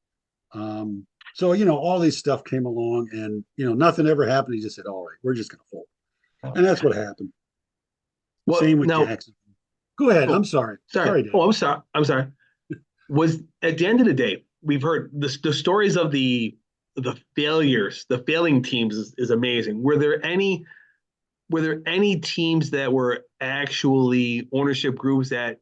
So, all this stuff came along, and, nothing ever happened. He just said, all right, we're just going to fold. And that's what happened. Well, same with Jackson. Go ahead. I'm sorry. Sorry. I'm sorry. Was at the end of the day, we've heard the stories of the failures, the failing teams is amazing. Were there any teams that were actually ownership groups that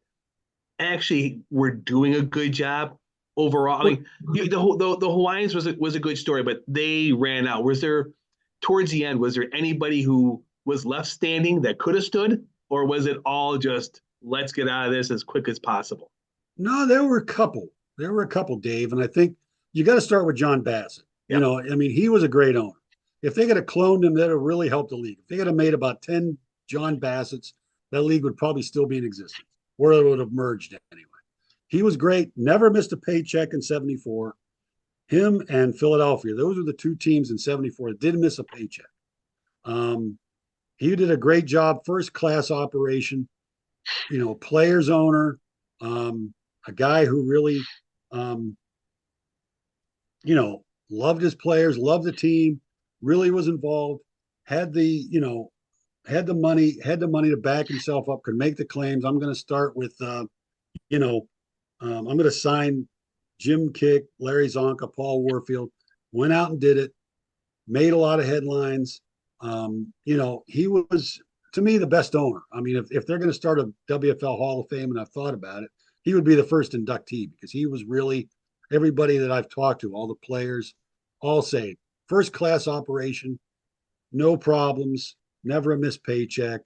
actually were doing a good job overall? I mean, the Hawaiians was a good story, but they ran out. Was there towards the end? Was there anybody who was left standing that could have stood, or was it all just let's get out of this as quick as possible? No, there were a couple. Dave, and I think you got to start with John Bassett. Yep. He was a great owner. If they could have cloned him, that would really help the league. If they could have made about 10 John Bassetts, that league would probably still be in existence, or it would have merged anyway. He was great, never missed a paycheck in '74. Him and Philadelphia, those were the two teams in '74 that didn't miss a paycheck. He did a great job, first class operation, players owner, a guy who really, loved his players, loved the team, really was involved, had the money to back himself up, could make the claims. I'm going to start with, I'm going to sign Jim Kick, Larry Zonka, Paul Warfield. Went out and did it, made a lot of headlines. He was, to me, the best owner. I mean, if they're going to start a WFL Hall of Fame, and I've thought about it, he would be the first inductee, because he was really, everybody that I've talked to, all the players, all say first class operation, no problems, never a missed paycheck,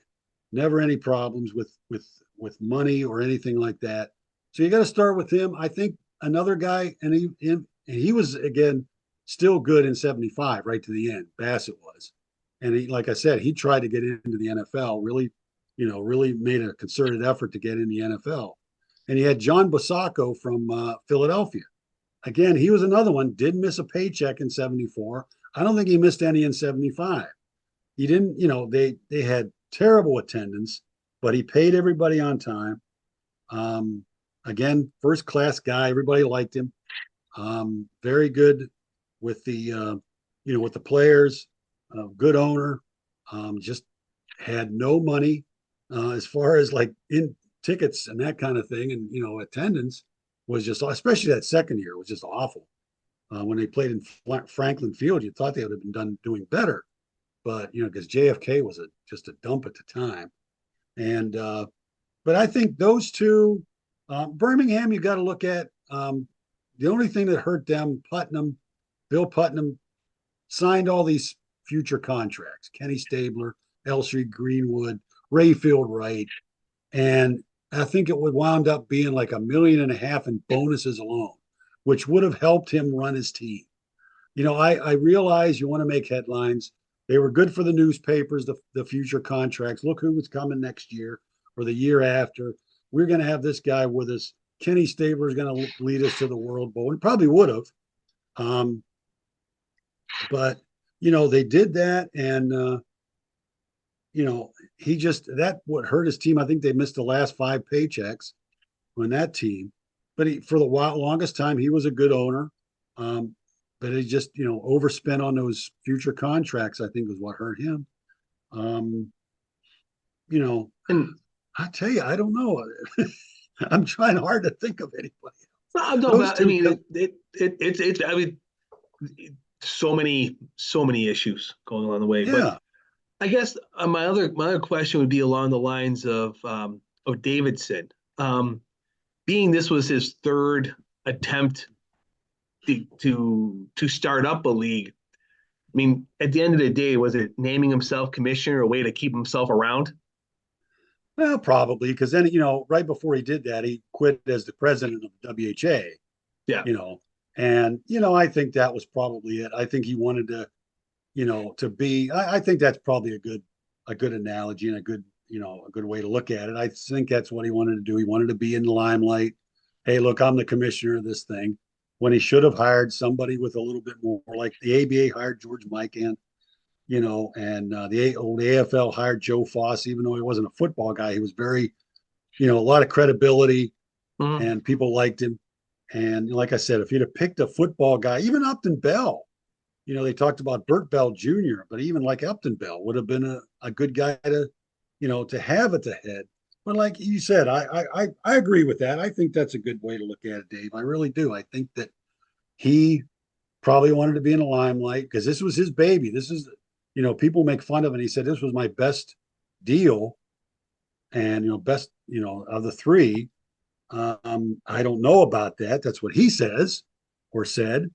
never any problems with money or anything like that. So you got to start with him. I think another guy, and he was, again, still good in '75, right to the end. Bassett was. And he, like I said, he tried to get into the NFL, really made a concerted effort to get in the NFL. And he had John Bosacco from Philadelphia. Again, he was another one, didn't miss a paycheck in '74. I don't think he missed any in '75. He didn't, they had terrible attendance, but he paid everybody on time. Again, first class guy, everybody liked him. Very good with the, with the players, good owner. Just had no money as far as like in tickets and that kind of thing, and attendance was just, especially that second year, was just awful. When they played in Franklin Field, you thought they would have been doing better, but because JFK was just a dump at the time. And but I think those two, Birmingham, you got to look at. The only thing that hurt them, Bill Putnam signed all these future contracts. Kenny Stabler, Elstree Greenwood, Rayfield Wright, and I think it would wound up being like $1.5 million in bonuses alone, which would have helped him run his team. I realize you want to make headlines. They were good for the newspapers, the future contracts. Look who was coming next year or the year after. We're going to have this guy with us. Kenny Stabler is going to lead us to the World Bowl. And probably would have. But, they did that. And, that what hurt his team. I think they missed the last 5 paychecks on that team. But for the longest time, he was a good owner. But he just, overspent on those future contracts, I think was what hurt him. And I tell you, I don't know. I'm trying hard to think of anybody. It's so many issues going along the way. Yeah. But I guess my other question would be along the lines of Davidson. Being this was his third attempt to start up a league. I mean, at the end of the day, was it naming himself commissioner, a way to keep himself around? Well, probably, because then, right before he did that, he quit as the president of the WHA. Yeah. And, I think that was probably it. I think he wanted to, to be, I think that's probably a good analogy and a good way to look at it. I think that's what he wanted to do. He wanted to be in the limelight. Hey, look, I'm the commissioner of this thing. When he should have hired somebody with a little bit more, like the ABA hired George Mikan, and the old AFL hired Joe Foss, even though he wasn't a football guy. He was very, a lot of credibility, and people liked him. And like I said, if he'd have picked a football guy, even Upton Bell, they talked about Burt Bell Jr., but even like Upton Bell would have been a good guy to, to have at the head. But like you said, I agree with that. I think that's a good way to look at it, Dave. I really do. I think that he probably wanted to be in the limelight because this was his baby. This is, people make fun of it. He said, this was my best deal. And, best, of the 3. I don't know about that. That's what he says or said.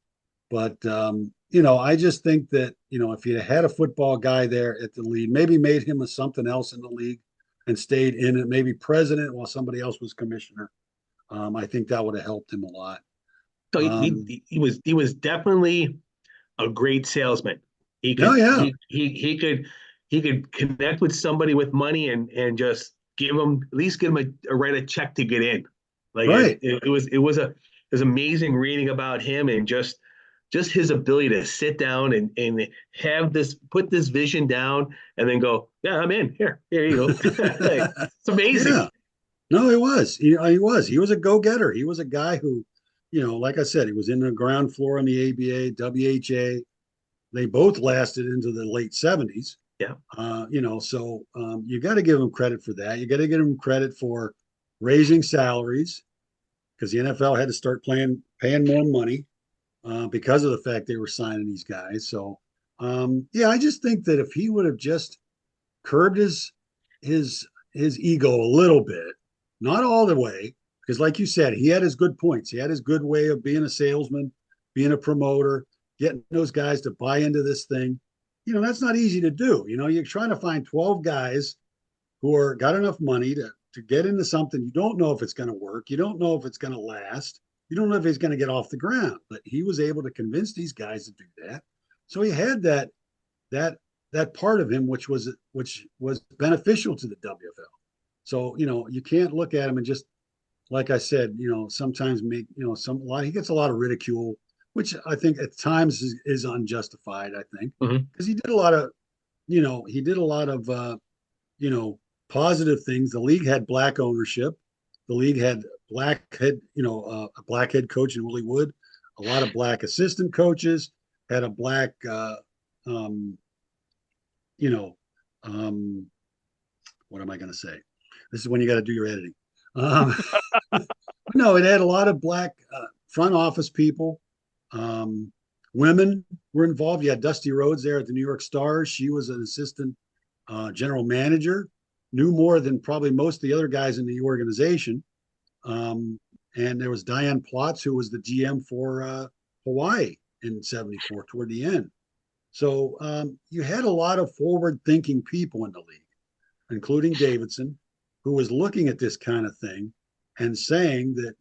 But, I just think that, if you had a football guy there at the lead, maybe made him a something else in the league and stayed in it, maybe president while somebody else was commissioner. I think that would have helped him a lot. So he was definitely a great salesman. He could connect with somebody with money and just give him write a check to get in. Like right. It was amazing reading about him and just his ability to sit down and put this vision down and then go, yeah, I'm in. Here you go. It's amazing. Yeah. No, it was. He was a go-getter. He was a guy who, like I said, he was in the ground floor on the ABA, WHA. They both lasted into the late 70s. Yeah. So you got to give him credit for that. You got to give him credit for raising salaries because the NFL had to start paying more money because of the fact they were signing these guys. So, I just think that if he would have just curbed his ego a little bit, not all the way, because like you said, he had his good points. He had his good way of being a salesman, being a promoter, getting those guys to buy into this thing. That's not easy to do. You're trying to find 12 guys who got enough money to get into something. You don't know if it's going to work. You don't know if it's going to last. You don't know if he's going to get off the ground, but he was able to convince these guys to do that. So he had that part of him, which was beneficial to the WFL. So, you can't look at him and just, like I said, sometimes make, he gets a lot of ridicule, which I think at times is unjustified, I think, because he did a lot of, positive things. The league had black ownership. The league had a black head coach in Willie Wood, a lot of black assistant coaches, had a black, what am I going to say? This is when you got to do your editing. No, it had a lot of black front office people. Women were involved. You had Dusty Rhodes there at the New York Stars. She was an assistant general manager, knew more than probably most of the other guys in the organization. And there was Diane Plotz, who was the GM for Hawaii in '74 toward the end. So you had a lot of forward-thinking people in the league, including Davidson. who was looking at this kind of thing and saying that,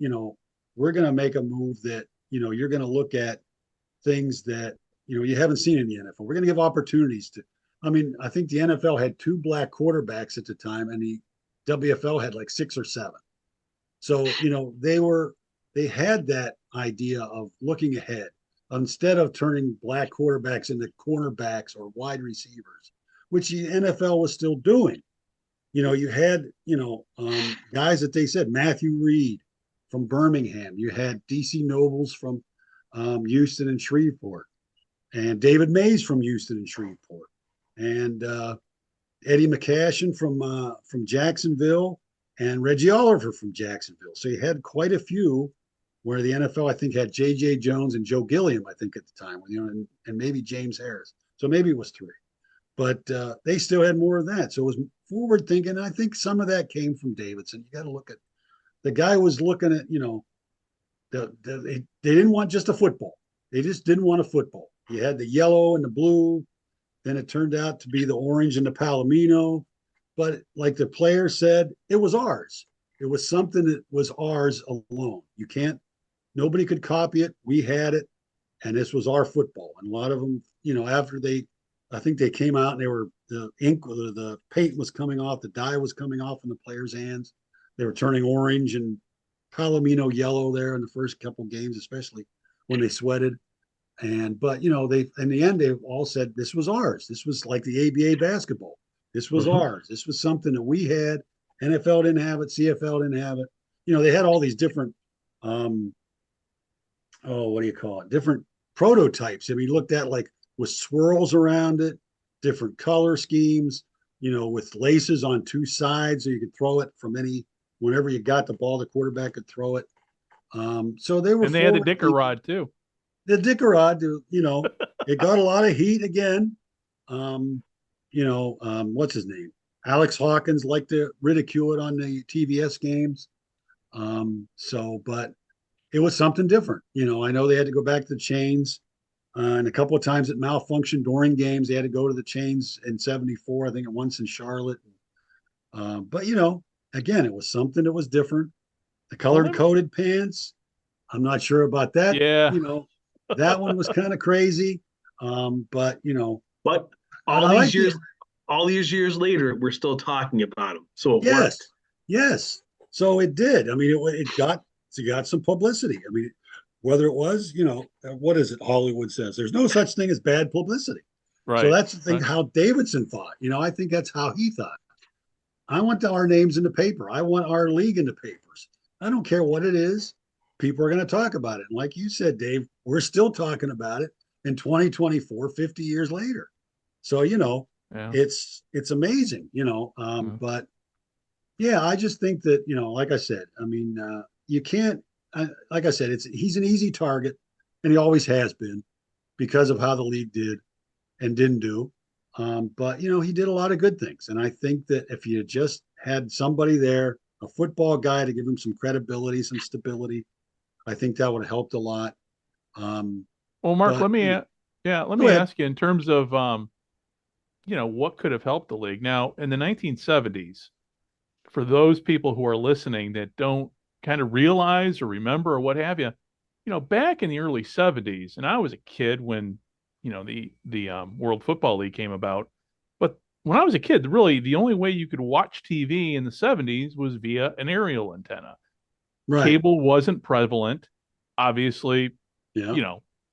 we're going to make a move that, you're going to look at things that, you haven't seen in the NFL. We're going to give opportunities to, I think the NFL had 2 black quarterbacks at the time, and the WFL had like 6 or 7. So, they had that idea of looking ahead instead of turning black quarterbacks into cornerbacks or wide receivers, which the NFL was still doing. You had, guys that they said, Matthew Reed from Birmingham. You had DC Nobles from Houston and Shreveport, and David Mays from Houston and Shreveport, and Eddie McCashin from Jacksonville, and Reggie Oliver from Jacksonville. So you had quite a few, where the NFL, I think, had J.J. Jones and Joe Gilliam, I think, at the time, and maybe James Harris. So maybe it was 3. But they still had more of that. So it was forward thinking. I think some of that came from Davidson. You got to look at, the guy was looking at, they didn't want just a football. They just didn't want a football. You had the yellow and the blue. Then it turned out to be the orange and the palomino. But like the player said, it was ours. It was something that was ours alone. Nobody could copy it. We had it. And this was our football. And a lot of them, after I think they came out and the ink, the paint was coming off, the dye was coming off in the players' hands. They were turning orange and palomino yellow there in the first couple games, especially when they sweated. But they, in the end, they all said this was ours. This was like the ABA basketball. This was ours. This was something that we had. NFL didn't have it. CFL didn't have it. They had all these different, what do you call it? Different prototypes. Looked at like with swirls around it, different color schemes, with laces on 2 sides, so you could throw it from whenever you got the ball, the quarterback could throw it. So they were, and they had the dicker rod too. The dicker rod, it got a lot of heat again. What's his name? Alex Hawkins liked to ridicule it on the TVS games. But it was something different. I know they had to go back to the chains. And a couple of times it malfunctioned during games. They had to go to the chains in '74, I think, once in Charlotte. But again, it was something that was different. The colored coded pants, I'm not sure about that. Yeah. That one was kind of crazy. But all these years later, we're still talking about them. So it worked. Yes. So it did. It got some publicity. Whether it was, what is it? Hollywood says there's no such thing as bad publicity. Right. So that's the thing, how Davidson thought. I think that's how he thought. I want our names in the paper. I want our league in the papers. I don't care what it is. People are going to talk about it. And like you said, Dave, we're still talking about it in 2024, 50 years later. So, it's amazing, but yeah, I just think that, like I said, you can't, like I said, he's an easy target, and he always has been because of how the league did and didn't do. But he did a lot of good things, and I think that if you just had somebody there, a football guy, to give him some credibility, some stability, I think that would have helped a lot. Well, Mark, let me ask you in terms of what could have helped the league. Now, in the 1970s, for those people who are listening that don't kind of realize or remember or what have you, back in the early 70s, and I was a kid when, the World Football League came about. But when I was a kid, really the only way you could watch TV in the 70s was via an aerial antenna. Right. Cable wasn't prevalent, obviously,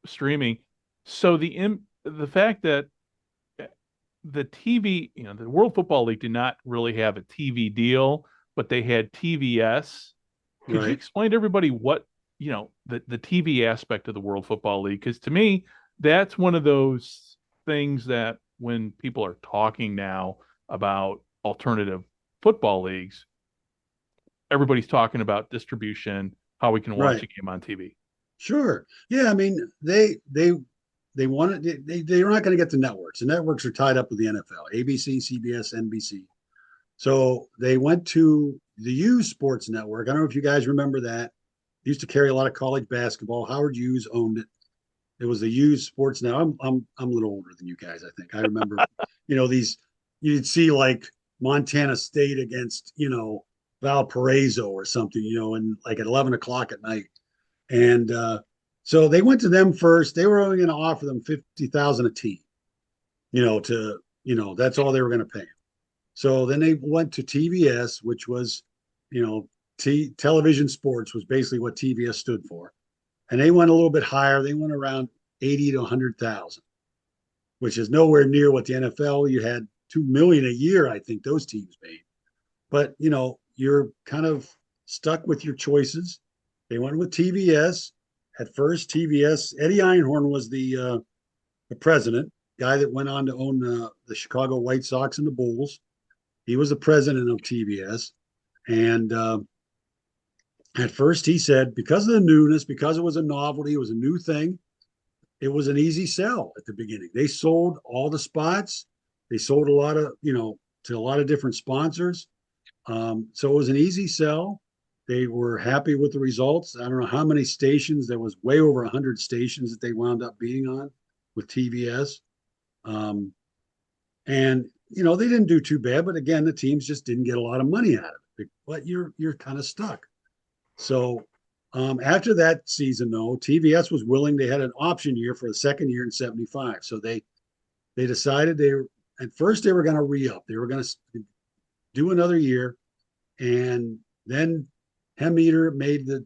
streaming. So the fact that the TV, the World Football League did not really have a TV deal, but they had TVS. Could you explain to everybody what, the TV aspect of the World Football League? Because to me, that's one of those things that when people are talking now about alternative football leagues, everybody's talking about distribution, how we can watch a game on TV. Sure. Yeah. They wanted, they're not going to get the networks. The networks are tied up with the NFL, ABC, CBS, NBC. So they went to the Hughes Sports Network. I don't know if you guys remember that. It used to carry a lot of college basketball. Howard Hughes owned it. It was the Hughes Sports Network. I'm a little older than you guys, I think. I remember, these, you'd see like Montana State against, Valparaiso or something, and like at 11 o'clock at night. And so they went to them first. They were only going to offer them 50,000 a team, that's all they were going to pay them. So then they went to TVS, which was, television sports was basically what TVS stood for. And they went a little bit higher. They went around 80 to 100,000, which is nowhere near what the NFL, you had 2 million a year, I think those teams made. But, you're kind of stuck with your choices. They went with TVS. At first, TVS, Eddie Einhorn was the president, guy that went on to own the Chicago White Sox and the Bulls. He was the president of TVS. And at first he said, because of the newness, because it was a novelty, it was a new thing, it was an easy sell at the beginning. They sold all the spots. They sold a lot of, to a lot of different sponsors. So it was an easy sell. They were happy with the results. I don't know how many stations. There was way over 100 stations that they wound up being on with TVS. And, they didn't do too bad. But again, the teams just didn't get a lot of money out of it. But you're kind of stuck. So after that season, though, TVS was willing. They had an option year for the second year in 75. So they decided at first they were going to re-up. They were going to do another year. And then Hemmeter made the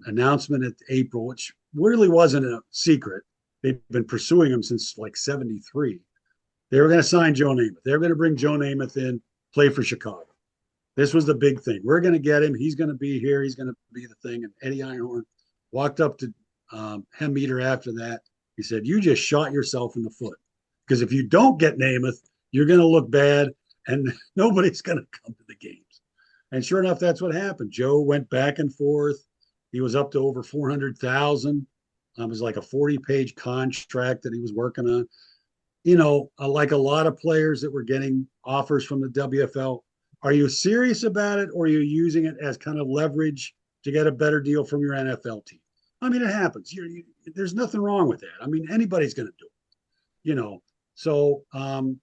announcement at April, which really wasn't a secret. They've been pursuing him since like 73. They were going to sign Joe Namath. They were going to bring Joe Namath in, play for Chicago. This was the big thing. We're going to get him. He's going to be here. He's going to be the thing. And Eddie Einhorn walked up to Hemmeter after that. He said, "You just shot yourself in the foot. Because if you don't get Namath, you're going to look bad and nobody's going to come to the games." And sure enough, that's what happened. Joe went back and forth. He was up to over 400,000. It was like a 40-page contract that he was working on. Like a lot of players that were getting offers from the WFL, are you serious about it, or are you using it as kind of leverage to get a better deal from your NFL team? I mean, it happens. There's nothing wrong with that. I mean, anybody's going to do it, So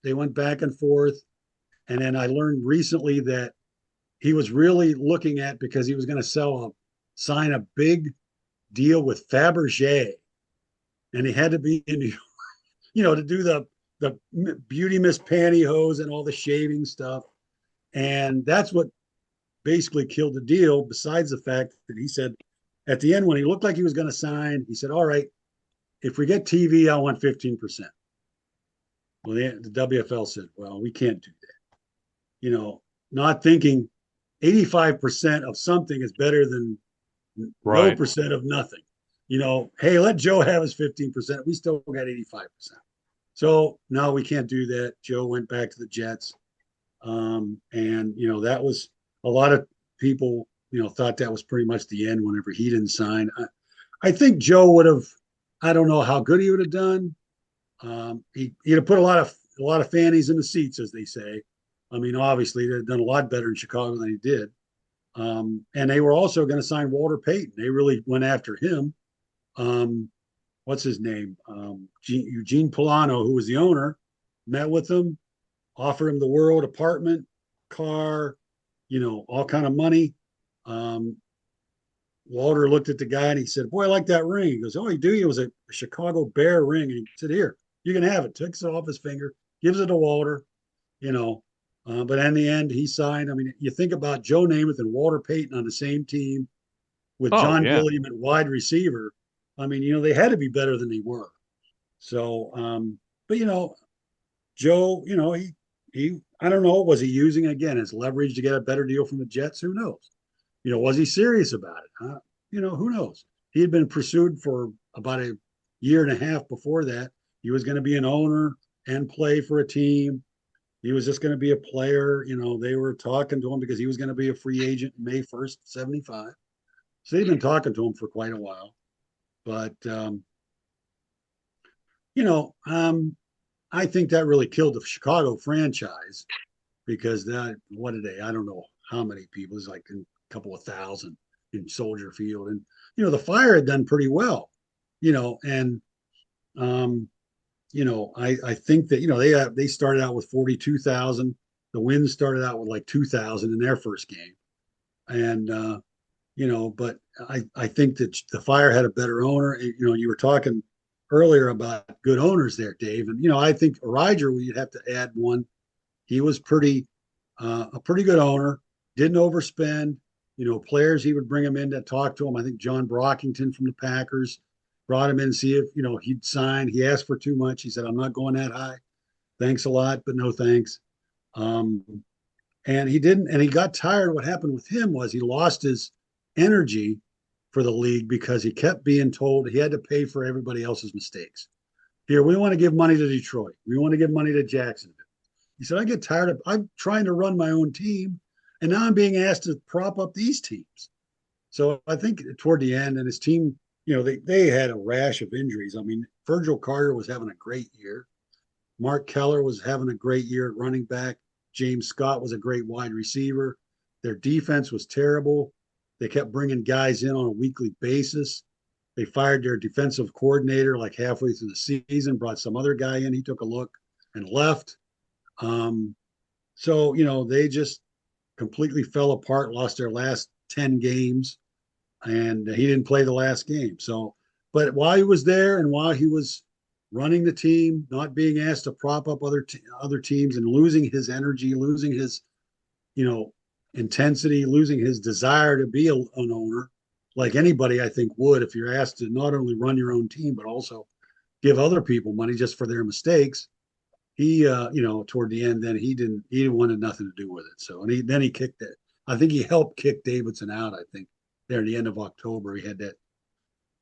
they went back and forth. And then I learned recently that he was really looking at, because he was going to sign a big deal with Fabergé. And he had to be in New York, to do the Beauty Miss pantyhose and all the shaving stuff. And that's what basically killed the deal, besides the fact that he said at the end, when he looked like he was going to sign, he said, "All right, if we get TV, I want 15%. Well, the WFL said, "Well, we can't do that." Not thinking 85% of something is better than no percent of nothing. Hey, let Joe have his 15%. We still got 85%. So no, we can't do that. Joe went back to the Jets. And that was, a lot of people, thought that was pretty much the end whenever he didn't sign. I think Joe would have, I don't know how good he would have done. He'd have put a lot of fannies in the seats, as they say. I mean, obviously they'd done a lot better in Chicago than he did. And they were also going to sign Walter Payton. They really went after him. What's his name? Eugene Polano, who was the owner, met with him, offered him the world, apartment, car, all kind of money. Walter looked at the guy and he said, "Boy, I like that ring." He goes, "Oh, you do?" It was a Chicago Bear ring. And he said, "Here, you can have it." Takes it off his finger, gives it to Walter, but in the end, he signed. I mean, you think about Joe Namath and Walter Payton on the same team with John Gilliam at wide receiver. I mean, they had to be better than they were. So, but Joe, he I don't know, was he using again as leverage to get a better deal from the Jets? Who knows? Was he serious about it? Who knows? He had been pursued for about a year and a half before that. He was going to be an owner and play for a team. He was just going to be a player. They were talking to him because he was going to be a free agent May 1st, 75. So they've been talking to him for quite a while. But, I think that really killed the Chicago franchise, because what did they? I don't know how many people. It was like a couple of thousand in Soldier Field. And, the Fire had done pretty well, and, I think that, they started out with 42,000. The Winds started out with like 2,000 in their first game. And, but I think that the Fire had a better owner. You were talking earlier about good owners there, Dave. And, I think Ryger, you'd have to add one. He was a pretty good owner, didn't overspend. Players, he would bring them in to talk to him. I think John Brockington from the Packers brought him in to see if, he'd sign. He asked for too much. He said, I'm not going that high. Thanks a lot, but no thanks. And he didn't, and he got tired. What happened with him was he lost his energy for the league because he kept being told he had to pay for everybody else's mistakes. Here, we want to give money to Detroit. We want to give money to Jacksonville. He said, I get tired of, I'm trying to run my own team, and now I'm being asked to prop up these teams. So I think toward the end, and his team, they had a rash of injuries. I mean, Virgil Carter was having a great year. Mark Keller was having a great year at running back. James Scott was a great wide receiver. Their defense was terrible. They kept bringing guys in on a weekly basis. They fired their defensive coordinator like halfway through the season, brought some other guy in. He took a look and left. So, they just completely fell apart, lost their last 10 games, and he didn't play the last game. So, but while he was there and while he was running the team, not being asked to prop up other teams and losing his energy, losing his, intensity, losing his desire to be an owner, like anybody I think would if you're asked to not only run your own team, but also give other people money just for their mistakes. He, toward the end, then he wanted nothing to do with it. So, and then he kicked it. I think he helped kick Davidson out. I think there at the end of October, he had that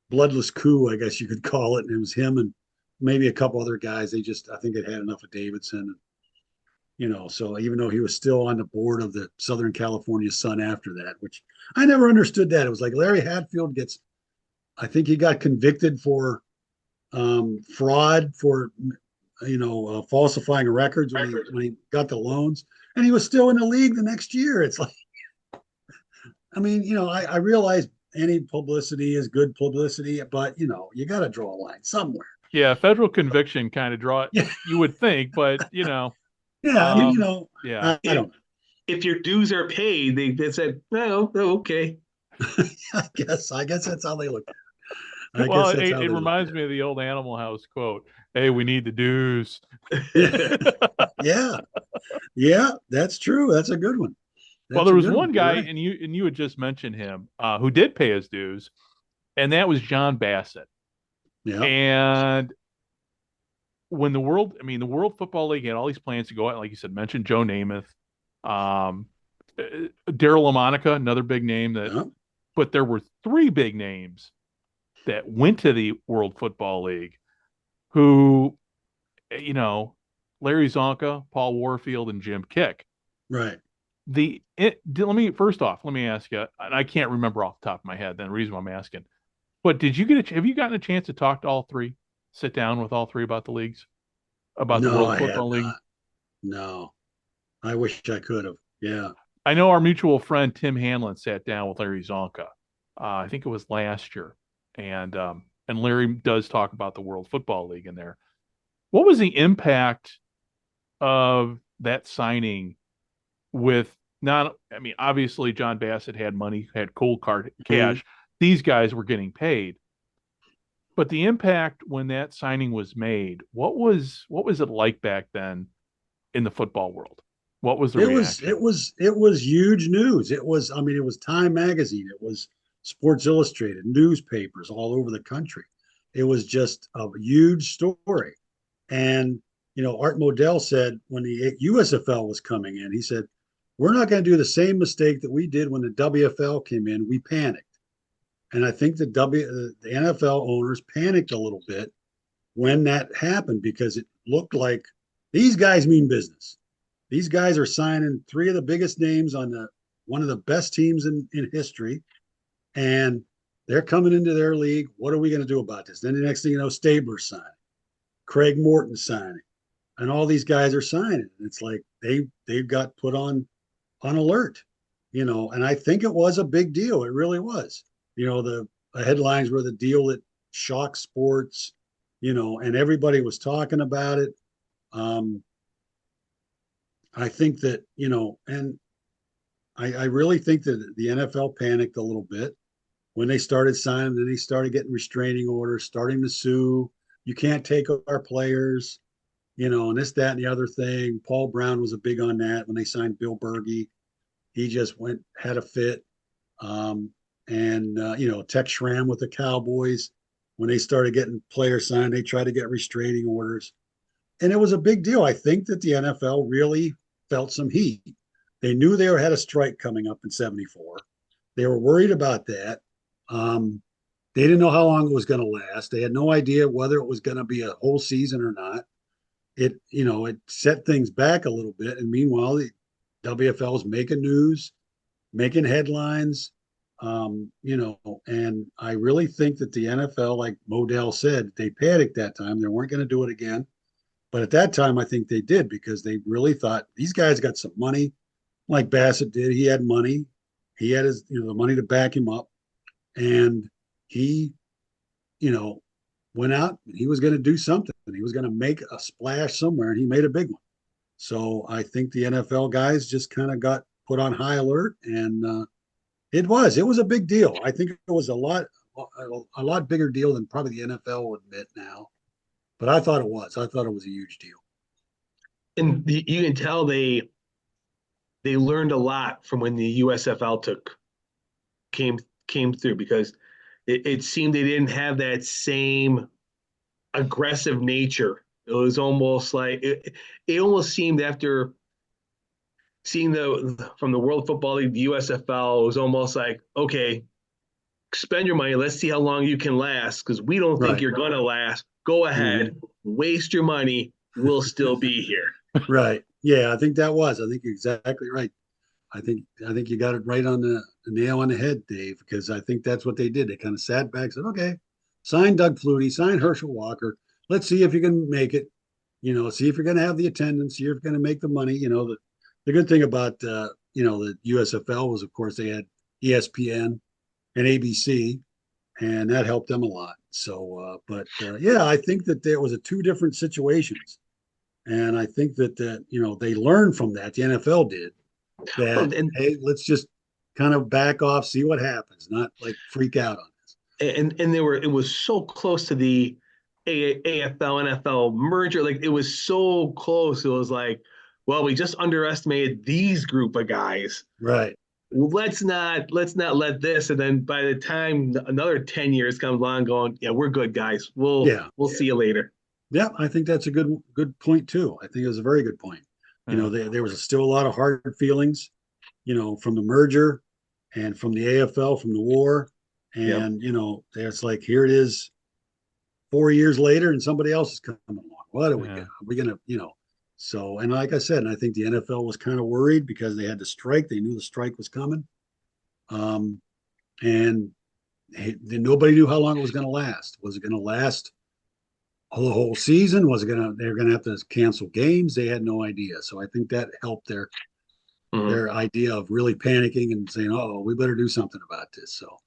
bloodless coup, I guess you could call it. And it was him and maybe a couple other guys. I think it had enough of Davidson. So even though he was still on the board of the Southern California Sun after that, which I never understood that. It was like Larry Hatfield I think he got convicted for fraud for, falsifying records when he got the loans, and he was still in the league the next year. It's like, I mean, I realize any publicity is good publicity, but you got to draw a line somewhere. Yeah, federal conviction kind of draw it. Yeah. You would think, but Yeah, I mean, yeah. I don't know. If your dues are paid, they said, "Oh, okay." I guess that's how they look at it. Well, it reminds me of the old Animal House quote, "Hey, we need the dues." Yeah, that's true. That's a good one. Well, there was one guy, right. and you had just mentioned him, who did pay his dues, and that was John Bassett. Yeah. And when the World Football League had all these plans to go out, like you said, mentioned Joe Namath, Daryl LaMonica, another big name but there were three big names that went to the World Football League who, Larry Zonka, Paul Warfield, and Jim Kick. Right. Let me ask you, and I can't remember off the top of my head, then the reason why I'm asking, but have you gotten a chance to talk to all three, sit down with all three about the leagues, about the World Football League? No, I wish I could have. Yeah. I know our mutual friend Tim Hanlon sat down with Larry Zonka. I think it was last year. And Larry does talk about the World Football League in there. What was the impact of that signing with obviously John Bassett had money, had cold card cash. Mm-hmm. These guys were getting paid. But the impact when that signing was made, what was it like back then in the football world? What was the reaction? It was huge news. It was Time Magazine. It was Sports Illustrated, newspapers all over the country. It was just a huge story. And, Art Modell said when the USFL was coming in, he said, we're not going to do the same mistake that we did when the WFL came in. We panicked. And I think the NFL owners panicked a little bit when that happened because it looked like these guys mean business. These guys are signing three of the biggest names on one of the best teams in history, and they're coming into their league. What are we going to do about this? Then the next thing you know, Stabler's signing, Craig Morton signing, and all these guys are signing. It's like they've got put on alert, and I think it was a big deal. It really was. The headlines were the deal that shocked sports, and everybody was talking about it. I think that, and I really think that the NFL panicked a little bit when they started signing, then they started getting restraining orders, starting to sue. You can't take our players, and this, that, and the other thing. Paul Brown was a big on that when they signed Bill Bergey. He just had a fit. Tex Schramm with the Cowboys, when they started getting players signed, they tried to get restraining orders. And it was a big deal. I think that the NFL really felt some heat. They knew they had a strike coming up in 74. They were worried about that. They didn't know how long it was going to last. They had no idea whether it was going to be a whole season or not. It set things back a little bit. And meanwhile, the WFL was making news, making headlines, and I really think that the NFL, like Modell said, they panicked that time. They weren't going to do it again. But at that time, I think they did, because they really thought these guys got some money, like Bassett did. He had money. He had his, the money to back him up. And he, went out and he was going to do something. He was going to make a splash somewhere, and he made a big one. So I think the NFL guys just kind of got put on high alert, and it was a big deal. I think it was a lot bigger deal than probably the NFL will admit now. But I thought it was. I thought it was a huge deal. And you can tell they learned a lot from when the USFL came through, because it seemed they didn't have that same aggressive nature. It was almost like it almost seemed, after seeing from the World Football League, the USFL, it was almost like, okay, spend your money. Let's see how long you can last, because we don't think you're going to last. Go ahead, waste your money. We'll still be here. Right. Yeah, I think that was. I think you're exactly right. I think you got it right on the nail on the head, Dave, because I think that's what they did. They kind of sat back and said, okay, sign Doug Flutie, sign Herschel Walker. Let's see if you can make it. See if you're going to have the attendance, see if you're going to make the money. The good thing about, the USFL was, of course, they had ESPN and ABC, and that helped them a lot. So, I think that there was two different situations. And I think that, they learned from that. The NFL did. Hey, let's just kind of back off, see what happens, not like freak out on this. And it was so close to the AFL NFL merger. Like, it was so close. It was like, well, we just underestimated these group of guys. Right. Let's not let this. And then by the time another 10 years comes along, going, yeah, we're good, guys. We'll see you later. Yeah, I think that's a good point too. I think it was a very good point. There was still a lot of hard feelings, from the merger and from the AFL, from the war. And, it's like, here it is 4 years later and somebody else is coming along. What are we going to, are we going to, so, and like I said, and I think the NFL was kind of worried because they had the strike. They knew the strike was coming. And nobody knew how long it was going to last. Was it going to last the whole season? They're going to have to cancel games? They had no idea. So I think that helped their idea of really panicking and saying, oh, we better do something about this. So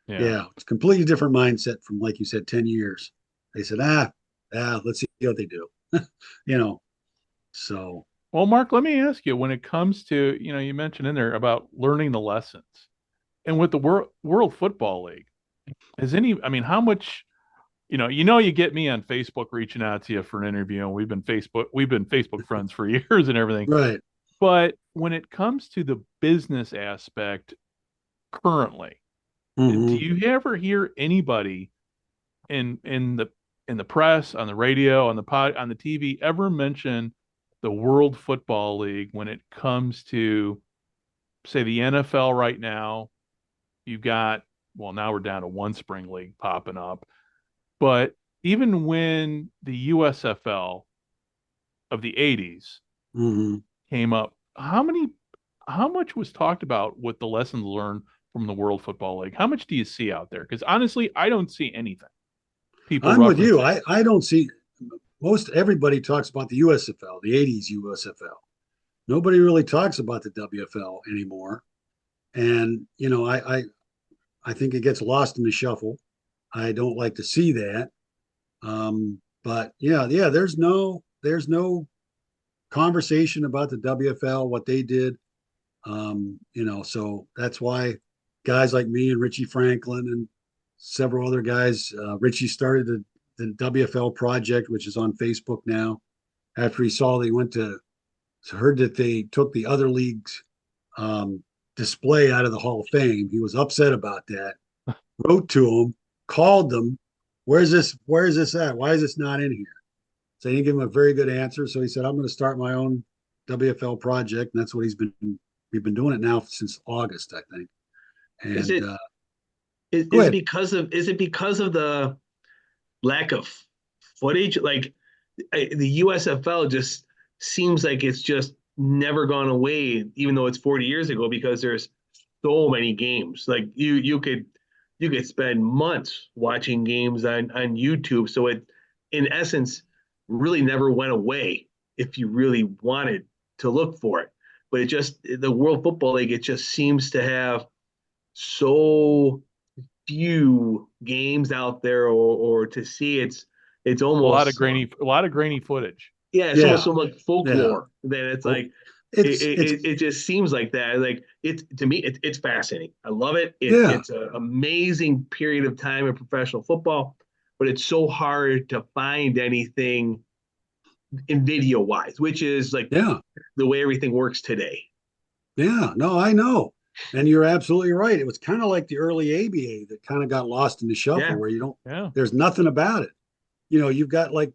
it's a completely different mindset from, like you said, 10 years. They said, let's see what they do. So. Well, Mark, let me ask you, when it comes to, you mentioned in there about learning the lessons, and with the World Football League, how much, you get me on Facebook reaching out to you for an interview, and we've been Facebook friends for years and everything. Right. But when it comes to the business aspect currently, do you ever hear anybody in the press, on the radio, on the TV ever mention the World Football League when it comes to, say, the NFL right now? You got, now we're down to one spring league popping up. But even when the USFL of the 80s came up, how much was talked about with the lessons learned from the World Football League? How much do you see out there? Because honestly, I don't see anything. I'm with you. I don't see. Most everybody talks about the USFL, the 80s USFL. Nobody really talks about the WFL anymore. And, I think it gets lost in the shuffle. I don't like to see that. But there's no conversation about the WFL, what they did. So that's why guys like me and Richie Franklin and several other guys, Richie started the WFL project, which is on Facebook now. After he saw heard that they took the other leagues display out of the Hall of Fame. He was upset about that. Wrote to him, called them. Where's this at? Why is this not in here? So he didn't give him a very good answer. So he said, I'm going to start my own WFL project. And that's what we've been doing it now since August, I think. And is it because of the lack of footage? Like the USFL just seems like it's just never gone away, even though it's 40 years ago, because there's so many games. Like you could spend months watching games on YouTube. So it, in essence, really never went away if you really wanted to look for it. But the World Football League, it just seems to have so few games out there, or to see it's almost a lot of grainy footage. Yeah, it's almost like folklore. Yeah. Then it's like it just seems like that. Like to me, it's fascinating. I love it. It's an amazing period of time in professional football, but it's so hard to find anything in video wise, which is like the way everything works today. Yeah, no, I know. And you're absolutely right. It was kind of like the early ABA that kind of got lost in the shuffle where there's nothing about it. You've got like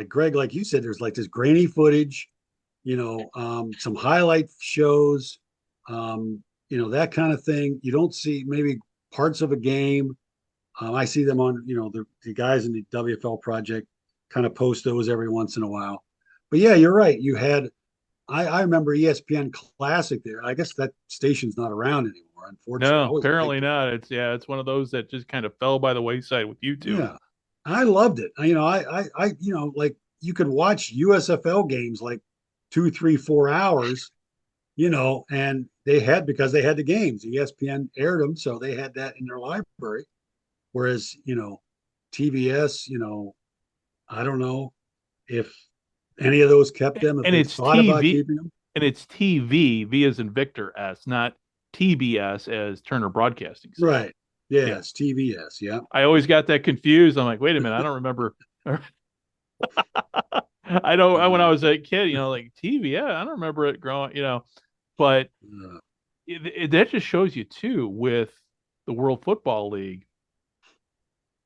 Greg, like you said, there's like this grainy footage, some highlight shows, that kind of thing. You don't see maybe parts of a game. I see them on, the guys in the WFL project kind of post those every once in a while. But yeah, you're right. You had, I remember ESPN Classic there. I guess that station's not around anymore, unfortunately. No, apparently not. It's one of those that just kind of fell by the wayside with YouTube. Yeah. I loved it. Like you could watch USFL games like 2, 3, 4 hours, and because they had the games. ESPN aired them, so they had that in their library. Whereas, TBS, I don't know if any of those kept them. And it's TV, and it's TV, V as in Victor S, not TBS as Turner Broadcasting. Right. Yeah, it's TBS. Yeah. I always got that confused. I'm like, wait a minute, I don't remember. I know when I was a kid, like TV. Yeah, I don't remember it growing, but that just shows you too with the World Football League,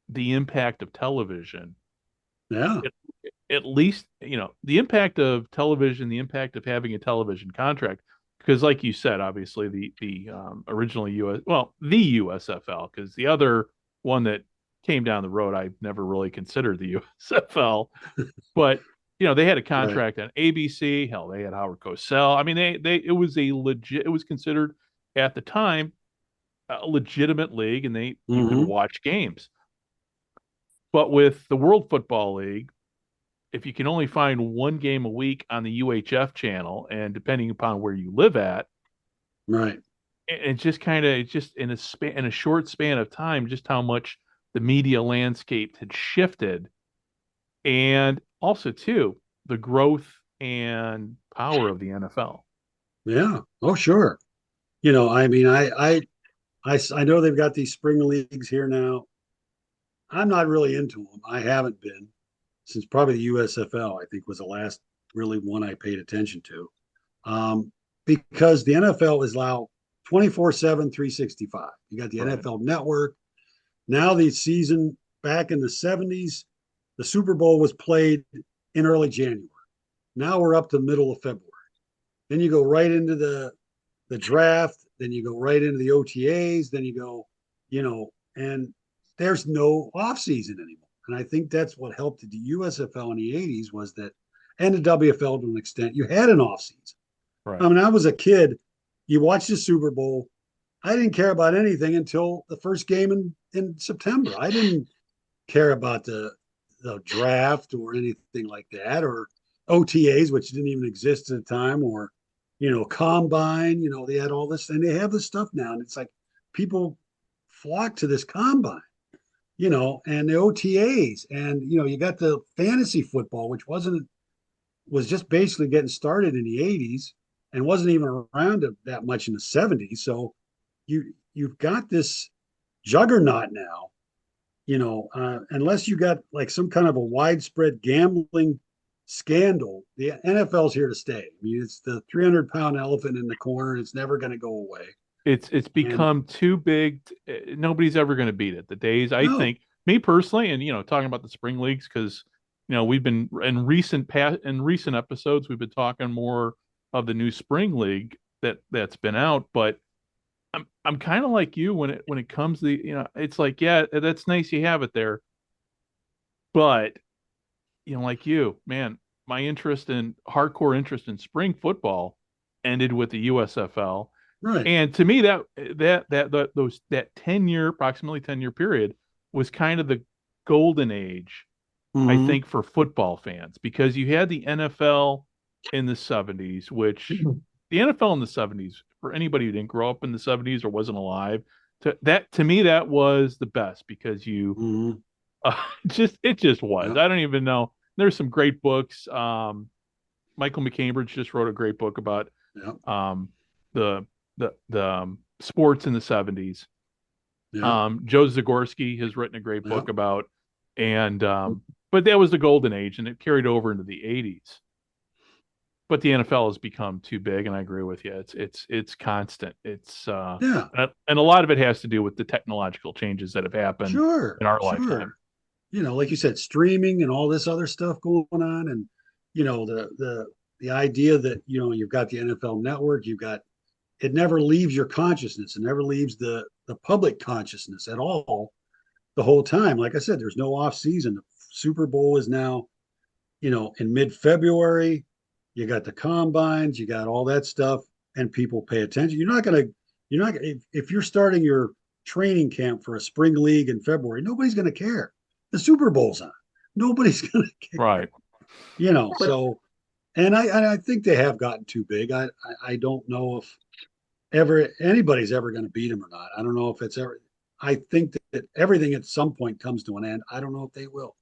the impact of television. Yeah. At least, the impact of television, the impact of having a television contract. Because, like you said, obviously the originally the USFL, because the other one that came down the road, I never really considered the USFL, but they had a contract on ABC. Hell, they had Howard Cosell. I mean, it was considered at the time a legitimate league, and you could watch games. But with the World Football League, if you can only find one game a week on the UHF channel, and depending upon where you live at, right, it's just in a short span of time, just how much the media landscape had shifted, and also too the growth and power of the NFL. Yeah. Oh, sure. I mean, I know they've got these spring leagues here now. I'm not really into them. I haven't been since probably the USFL, I think, was the last really one I paid attention to. Because the NFL is now 24/7, 365. You got the NFL Network. Now the season back in the 70s, the Super Bowl was played in early January. Now we're up to the middle of February. Then you go right into the draft. Then you go right into the OTAs. Then you go, and there's no off season anymore. And I think that's what helped the USFL in the 80s was that, and the WFL to an extent, you had an off season. Right. I mean, I was a kid. You watched the Super Bowl. I didn't care about anything until the first game in September. I didn't care about the draft or anything like that, or OTAs, which didn't even exist at the time, or, combine. They had all this, and they have this stuff now. And it's like people flock to this combine. And the OTAs, and you got the fantasy football, which wasn't was just basically getting started in the 80s and wasn't even around that much in the 70s. So you've got this juggernaut now, unless you got like some kind of a widespread gambling scandal, the NFL's here to stay. I mean, it's the 300-pound elephant in the corner. It's never going to go away. It's become too big. Nobody's ever going to beat it. The days, I No. think, me personally, and talking about the spring leagues, because we've been in recent episodes, we've been talking more of the new spring league that's been out. But I'm kind of like you when it comes to it's like, yeah, that's nice you have it there, but like you, man, my hardcore interest in spring football ended with the USFL. Right. And to me, that approximately 10-year period was kind of the golden age, I think, for football fans, because you had the NFL in the 70s, which the NFL in the 70s, for anybody who didn't grow up in the 70s or wasn't alive, to me, that was the best, because it just was. Yep. I don't even know. There's some great books. Michael McCambridge just wrote a great book about the sports in the 70s. Joe Zagorski has written a great book about, and but that was the golden age, and it carried over into the 80s. But the NFL has become too big, and I agree with you. It's constant. It's and a lot of it has to do with the technological changes that have happened in our lifetime. Like you said, streaming and all this other stuff going on, and the idea that you've got the NFL Network, it never leaves your consciousness. It never leaves the public consciousness at all the whole time. Like I said, there's no off season. The Super Bowl is now, in mid-February. You got the combines, you got all that stuff, and people pay attention. If you're starting your training camp for a spring league in February, nobody's going to care. The Super Bowl's on. Nobody's going to care. Right. So, and I think they have gotten too big. I don't know if anybody's ever going to beat them or not. I don't know if it's ever. I think that everything at some point comes to an end. I don't know if they will.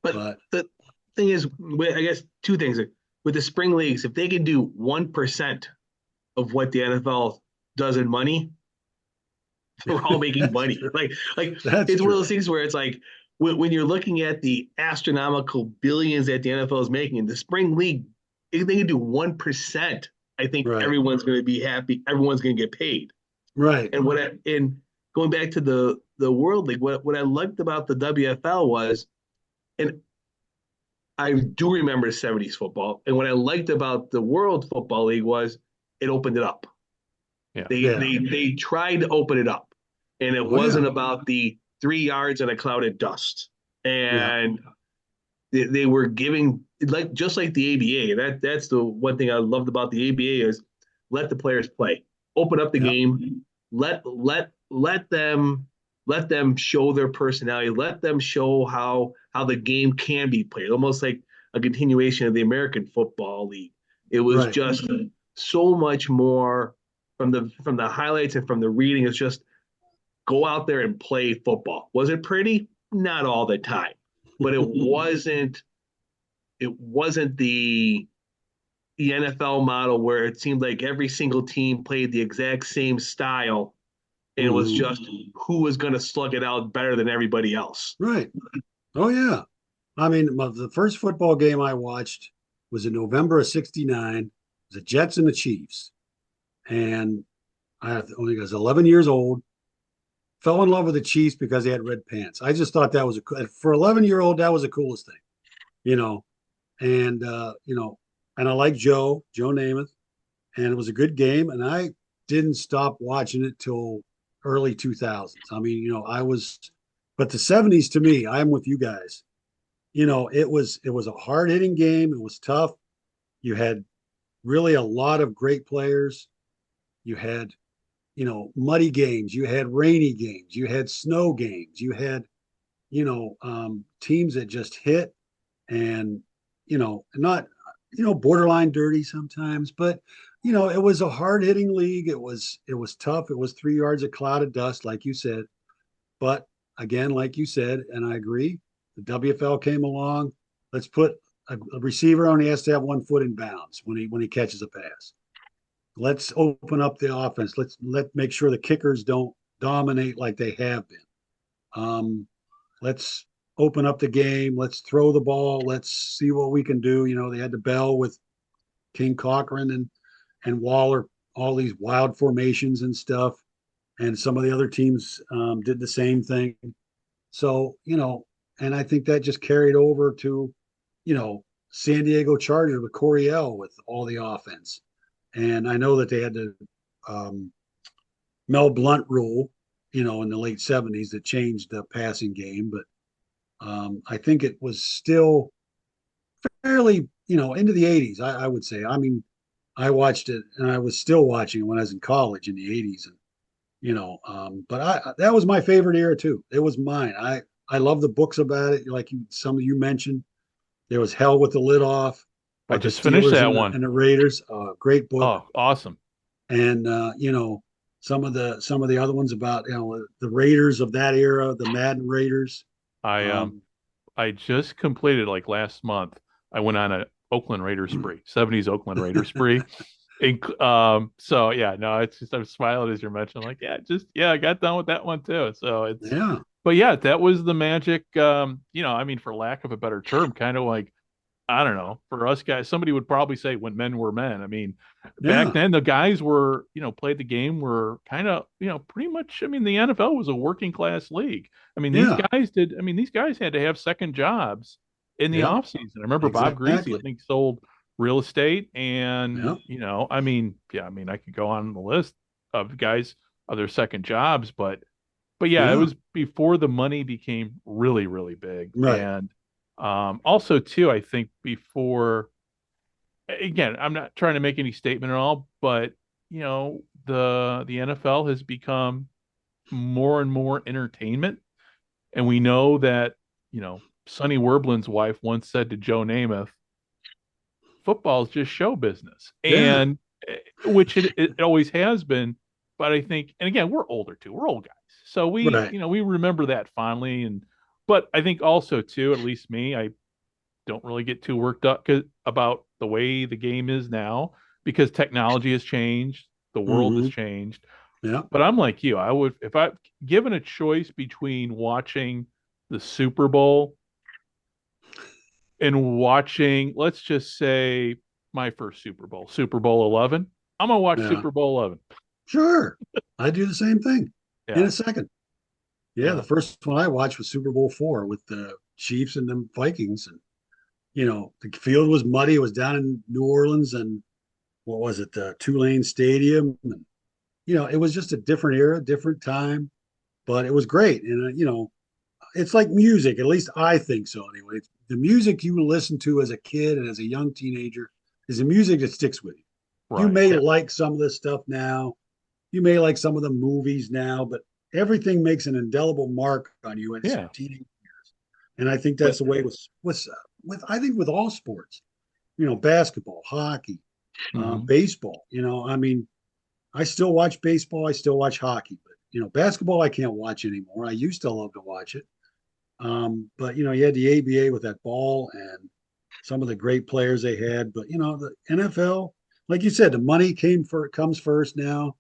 But the thing is, I guess two things. With the spring leagues, if they can do 1% of what the NFL does in money, we're all making money. Like it's true. One of those things where it's like when you're looking at the astronomical billions that the NFL is making in the spring league, if they can do 1%, I think everyone's going to be happy. Everyone's going to get paid. Right. And going back to the World League, what I liked about the WFL was, and I do remember 70s football, and what I liked about the World Football League was it opened it up. Yeah. They tried to open it up, and it wasn't about the 3 yards and a cloud of dust. And they were giving, just like the ABA. That's the one thing I loved about the ABA is let the players play, open up the game, let them show their personality, let them show how the game can be played, almost like a continuation of the American Football League. It was just so much more from the highlights and from the reading. It's just go out there and play football. Was it pretty? Not all the time, but it wasn't the NFL model where it seemed like every single team played the exact same style. And it was just who was going to slug it out better than everybody else. Right. Oh, yeah. I mean, the first football game I watched was in November of '69. It was the Jets and the Chiefs. And I was 11 years old. Fell in love with the Chiefs because they had red pants. I just thought that was for 11-year-old, that was the coolest thing, And, and I like Joe Namath. And it was a good game. And I didn't stop watching it till early 2000s. I mean, but the 70s to me, I'm with you guys. It was a hard hitting game. It was tough. You had really a lot of great players. You had, muddy games. You had rainy games. You had snow games. You had, teams that just hit and, not, borderline dirty sometimes, but it was a hard hitting league. It was tough. It was 3 yards of cloud of dust, like you said. But again, like you said, and I agree, the WFL came along. Let's put a receiver only has to have 1 foot in bounds when he catches a pass. Let's open up the offense. Let's make sure the kickers don't dominate like they have been. Let's open up the game. Let's throw the ball. Let's see what we can do. They had the bell with King Cochran and Waller, all these wild formations and stuff. And some of the other teams did the same thing. So, and I think that just carried over to, San Diego Chargers with Coryell with all the offense. And I know that they had the Mel Blount rule, in the late 70s that changed the passing game. But I think it was still fairly, into the 80s, I would say. I mean, I watched it and I was still watching it when I was in college in the 80s. And, but that was my favorite era too. It was mine. I love the books about it. Like some of you mentioned, there was Hell with the Lid Off. I just finished that one. And the Raiders, great book. Oh, awesome. And, some of the other ones about, the Raiders of that era, the Madden Raiders. I just completed like last month. I went on a Oakland Raiders spree, 70s Oakland Raiders spree. So yeah, no, it's just, I'm smiling as you're mentioning, like, I got done with that one too. So but yeah, that was the magic, I mean, for lack of a better term, kind of like, I don't know, for us guys, somebody would probably say when men were men. I mean, back then the guys were, played the game were kind of, pretty much, I mean, the NFL was a working class league. I mean, these guys had to have second jobs in the off season. I remember Bob Greasy, I think, sold real estate and, I mean, I could go on the list of guys of their second jobs, but it was before the money became really, really big. Right. And also too, I think before, again, I'm not trying to make any statement at all, but the NFL has become more and more entertainment. And we know that, Sonny Werblin's wife once said to Joe Namath, football is just show business. And which it always has been. But I think, and again, we're older too. We're old guys. So we, we remember that fondly. But I think also too, at least me, I don't really get too worked up about the way the game is now because technology has changed. The world has changed. Yeah. But I'm like you, I would, if I given a choice between watching the Super Bowl and watching, let's just say my first Super Bowl 11, I'm going to watch Super Bowl 11. Sure. I do the same thing in a second. Yeah, the first one I watched was Super Bowl 4 with the Chiefs and the Vikings. And, the field was muddy. It was down in New Orleans and what was it, the Tulane Stadium. And, it was just a different era, different time, but it was great. And, it's like music, at least I think so anyway. The music you listen to as a kid and as a young teenager is the music that sticks with you. Right. You may like some of this stuff now. You may like some of the movies now, but everything makes an indelible mark on you in your teenage years. And I think that's the way with I think with all sports, basketball, hockey, baseball, I mean, I still watch baseball. I still watch hockey, but, basketball, I can't watch anymore. I used to love to watch it. But, you had the ABA with that ball and some of the great players they had, but, the NFL, like you said, the money comes first now.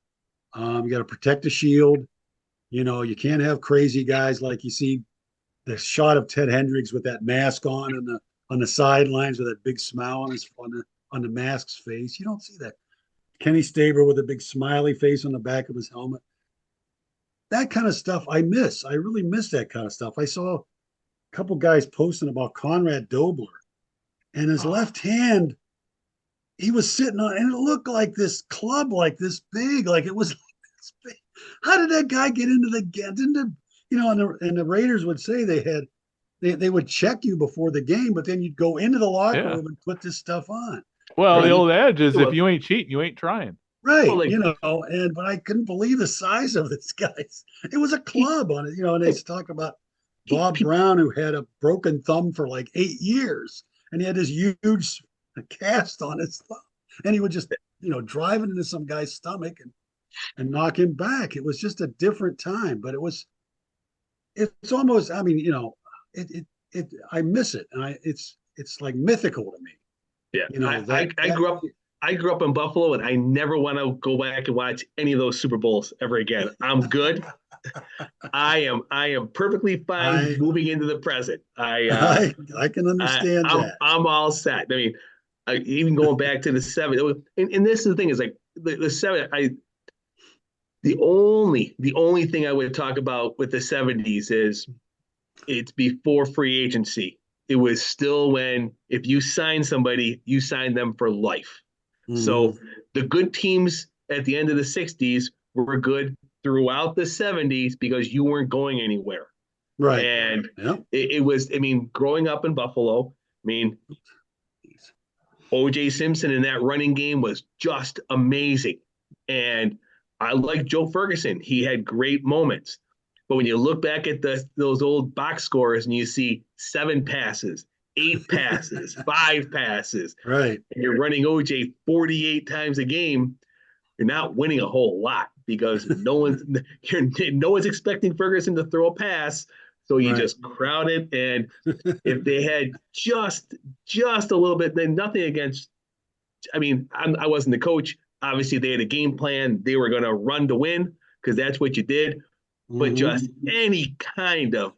You got to protect the shield. You can't have crazy guys like you see the shot of Ted Hendricks with that mask on the sidelines with that big smile on the mask's face. You don't see that. Kenny Staber with a big smiley face on the back of his helmet. That kind of stuff I miss. I really miss that kind of stuff. I saw a couple guys posting about Conrad Dobler and his left hand. He was sitting on, and it looked like this club, like this big, like it was like this big. How did that guy get into and the Raiders would say they would check you before the game, but then you'd go into the locker room and put this stuff on. Well, the old adage is if you ain't cheating, you ain't trying. Right. Well, but I couldn't believe the size of this guy. It was a club on it, and they talk about Bob Brown, who had a broken thumb for like 8 years, and he had this huge cast on his thumb, and he would just, drive it into some guy's stomach and knock him back. It was just a different time, but it's almost, I mean, I miss it. And it's like mythical to me. Yeah, You know, I grew up in Buffalo, and I never want to go back and watch any of those Super Bowls ever again. I'm good. I am perfectly fine moving into the present. I can understand that. I'm all set. I mean, even going back to the 70s, and this is the thing is like the 70s. The only thing I would talk about with the 70s is it's before free agency. It was still when if you sign somebody, you sign them for life. Mm-hmm. So the good teams at the end of the 60s were good throughout the 70s because you weren't going anywhere. Right. And it was, I mean, growing up in Buffalo, I mean, O.J. Simpson in that running game was just amazing. And I like Joe Ferguson. He had great moments. But when you look back at those old box scores and you see 7 passes, 8 passes, 5 passes, right, and you're running OJ 48 times a game, you're not winning a whole lot because no one's expecting Ferguson to throw a pass. So you just crowd it. And if they had just a little bit, then nothing against. I mean, I wasn't the coach. Obviously, they had a game plan. They were going to run to win because that's what you did. But just any kind of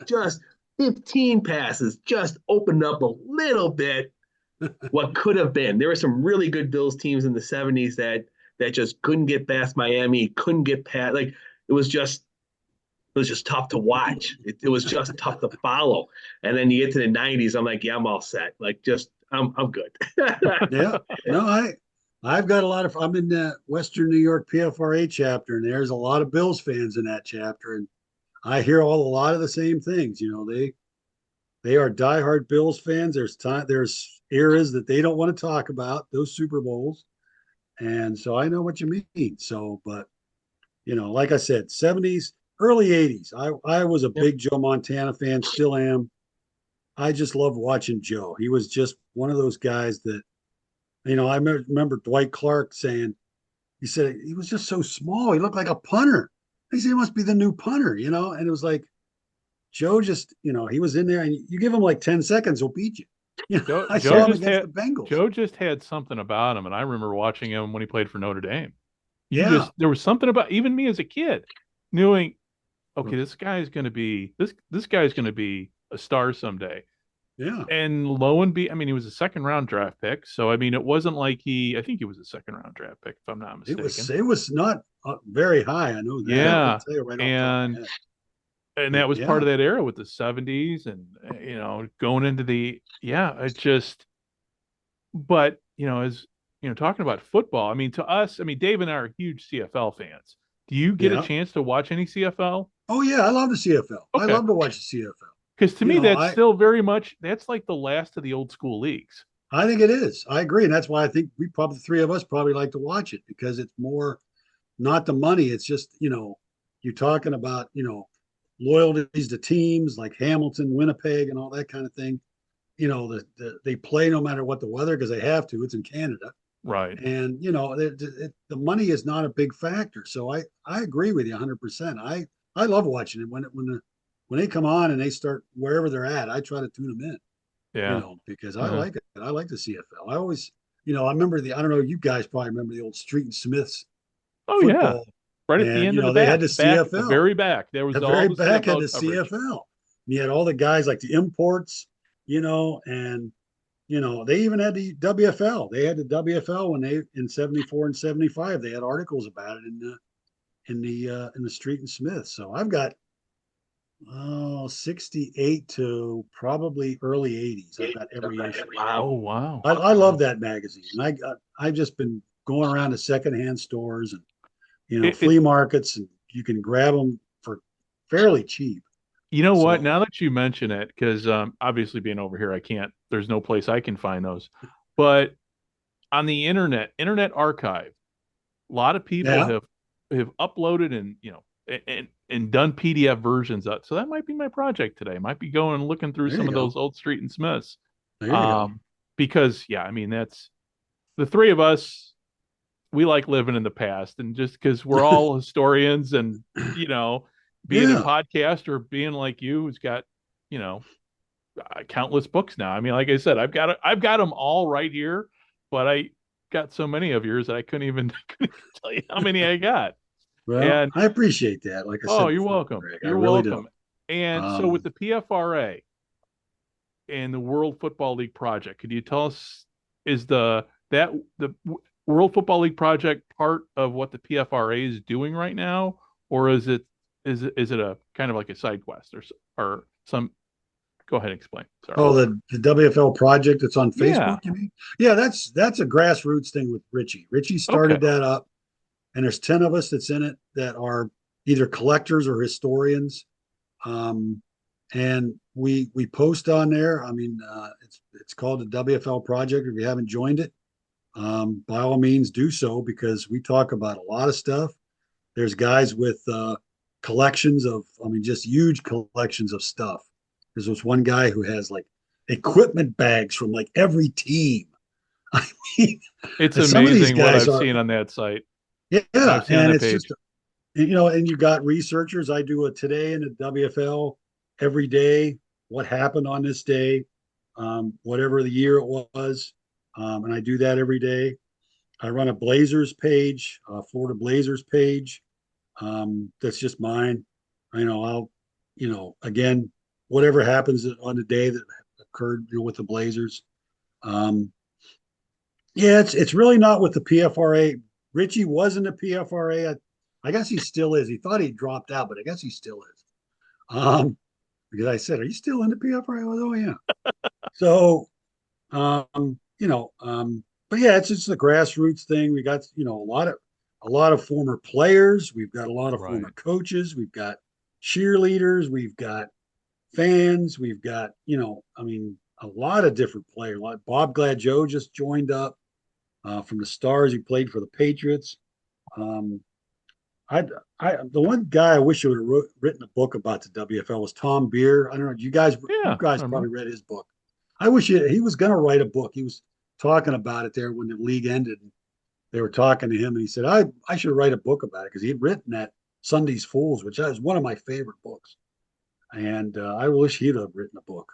just 15 passes just opened up a little bit what could have been. There were some really good Bills teams in the 70s that just couldn't get past Miami, couldn't get past, like it was just tough to watch. It was just tough to follow. And then you get to the 90s, I'm like, yeah, I'm all set. Like just I'm good. Yeah. No, I've got I'm in the Western New York PFRA chapter, and there's a lot of Bills fans in that chapter, and I hear a lot of the same things. You know, they are diehard Bills fans. There's eras that they don't want to talk about, those Super Bowls, and so I know what you mean. So, but you know, like I said, 70s, early 80s. I was a big Joe Montana fan, still am. I just loved watching Joe. He was just one of those guys that. You know, I remember Dwight Clark saying, he said he was just so small. He looked like a punter. He said he must be the new punter, you know? And it was like, Joe just, you know, he was in there and you give him like 10 seconds, he'll beat you. You know, I saw him against the Bengals. Joe just had something about him. And I remember watching him when he played for Notre Dame. There was something about even me as a kid knowing, okay, this guy's going to be a star someday. Yeah. And lo and behold, I mean, he was a 2nd round draft pick. So, I mean, it wasn't like I think he was a 2nd round draft pick, if I'm not mistaken. It was not very high. I know that. Yeah. Right and that was part of that era with the 70s and, you know, going into but, you know, as, you know, talking about football, I mean, to us, I mean, Dave and I are huge CFL fans. Do you get a chance to watch any CFL? Oh, yeah. I love the CFL. Okay. I love to watch the CFL. Because to me, that's still very much, that's like the last of the old school leagues. I think it is. I agree. And that's why I think the 3 of us probably like to watch it because it's more not the money. It's just, you know, you're talking about, you know, loyalties to teams like Hamilton, Winnipeg, and all that kind of thing. You know, they play no matter what the weather because they have to. It's in Canada. Right. And, you know, the money is not a big factor. So I agree with you 100%. I love watching it when they come on and they start wherever they're at, I try to tune them in. Yeah. You know, because I like it. I like the CFL. I always, you know, I remember I don't know, you guys probably remember the old Street and Smiths. Oh, football. Yeah. Right at the end of the back. They had the CFL. The very back. There was the very back had the CFL. You had all the guys like the imports, you know, and, you know, they even had the WFL. They had the WFL when in 74 and 75, they had articles about it in the Street and Smith. So I've got 68 to probably early 80s. I've got every issue. Wow. I love that magazine. And I've just been going around to secondhand stores and, you know, flea markets, and you can grab them for fairly cheap. You know what? Now that you mention it, because obviously being over here, there's no place I can find those. But on the internet archive, a lot of people have uploaded and, you know, and done PDF versions of it. So that might be my project today. Might be going and looking through some of those old Street and Smiths. Because, I mean, that's the 3 of us. We like living in the past, and just because we're all historians and, you know, being a podcast or being like you who's got, you know, countless books now. I mean, like I said, I've got them all right here, but I got so many of yours that I couldn't even tell you how many I got. Well, And I appreciate that. Like I said, oh, you're before, welcome. Greg, I You're really do. welcome. And so with the PFRA and the World Football League project, could you tell us, is the World Football League project part of what the PFRA is doing right now, or is it a kind of like a side quest or some? Go ahead and explain. Sorry. Oh, the WFL project that's on Yeah. Facebook, you mean? Yeah, that's a grassroots thing with Richie. Richie started that up, and there's 10 of us that's in it that are either collectors or historians. And we post on there. I mean, it's called the WFL project. If you haven't joined it, by all means do so, because we talk about a lot of stuff. There's guys with collections of, I mean, just huge collections of stuff. There's this one guy who has like equipment bags from like every team. I mean, it's some of these amazing what guys I've seen on that site. Yeah, I've seen on and that it's page. just, and you got researchers. I do a today in the WFL every day. What happened on this day, whatever the year it was, and I do that every day. I run a Blazers page, Florida Blazers page. That's just mine. I'll, again, whatever happens on the day that occurred, with the Blazers. Yeah, it's really not with the PFRA. Richie was in the PFRA. I guess he still is. He thought he dropped out, but I guess he still is. Because I said, "Are you still in the PFRA?" I was, "Oh yeah." So, but yeah, it's just a grassroots thing. We got a lot of former players. We've got a lot of former coaches. We've got cheerleaders. We've got fans. We've got a lot of different players. Like Bob Gladjoe just joined up from the Stars. He played for the Patriots. The one guy I wish I would have written a book about the WFL was Tom Beer. I don't know. You guys probably read his book. I wish he was going to write a book. He was talking about it there when the league ended. They were talking to him, and he said, I should write a book about it, because he had written that Sunday's Fools, which is one of my favorite books. And I wish he'd have written a book.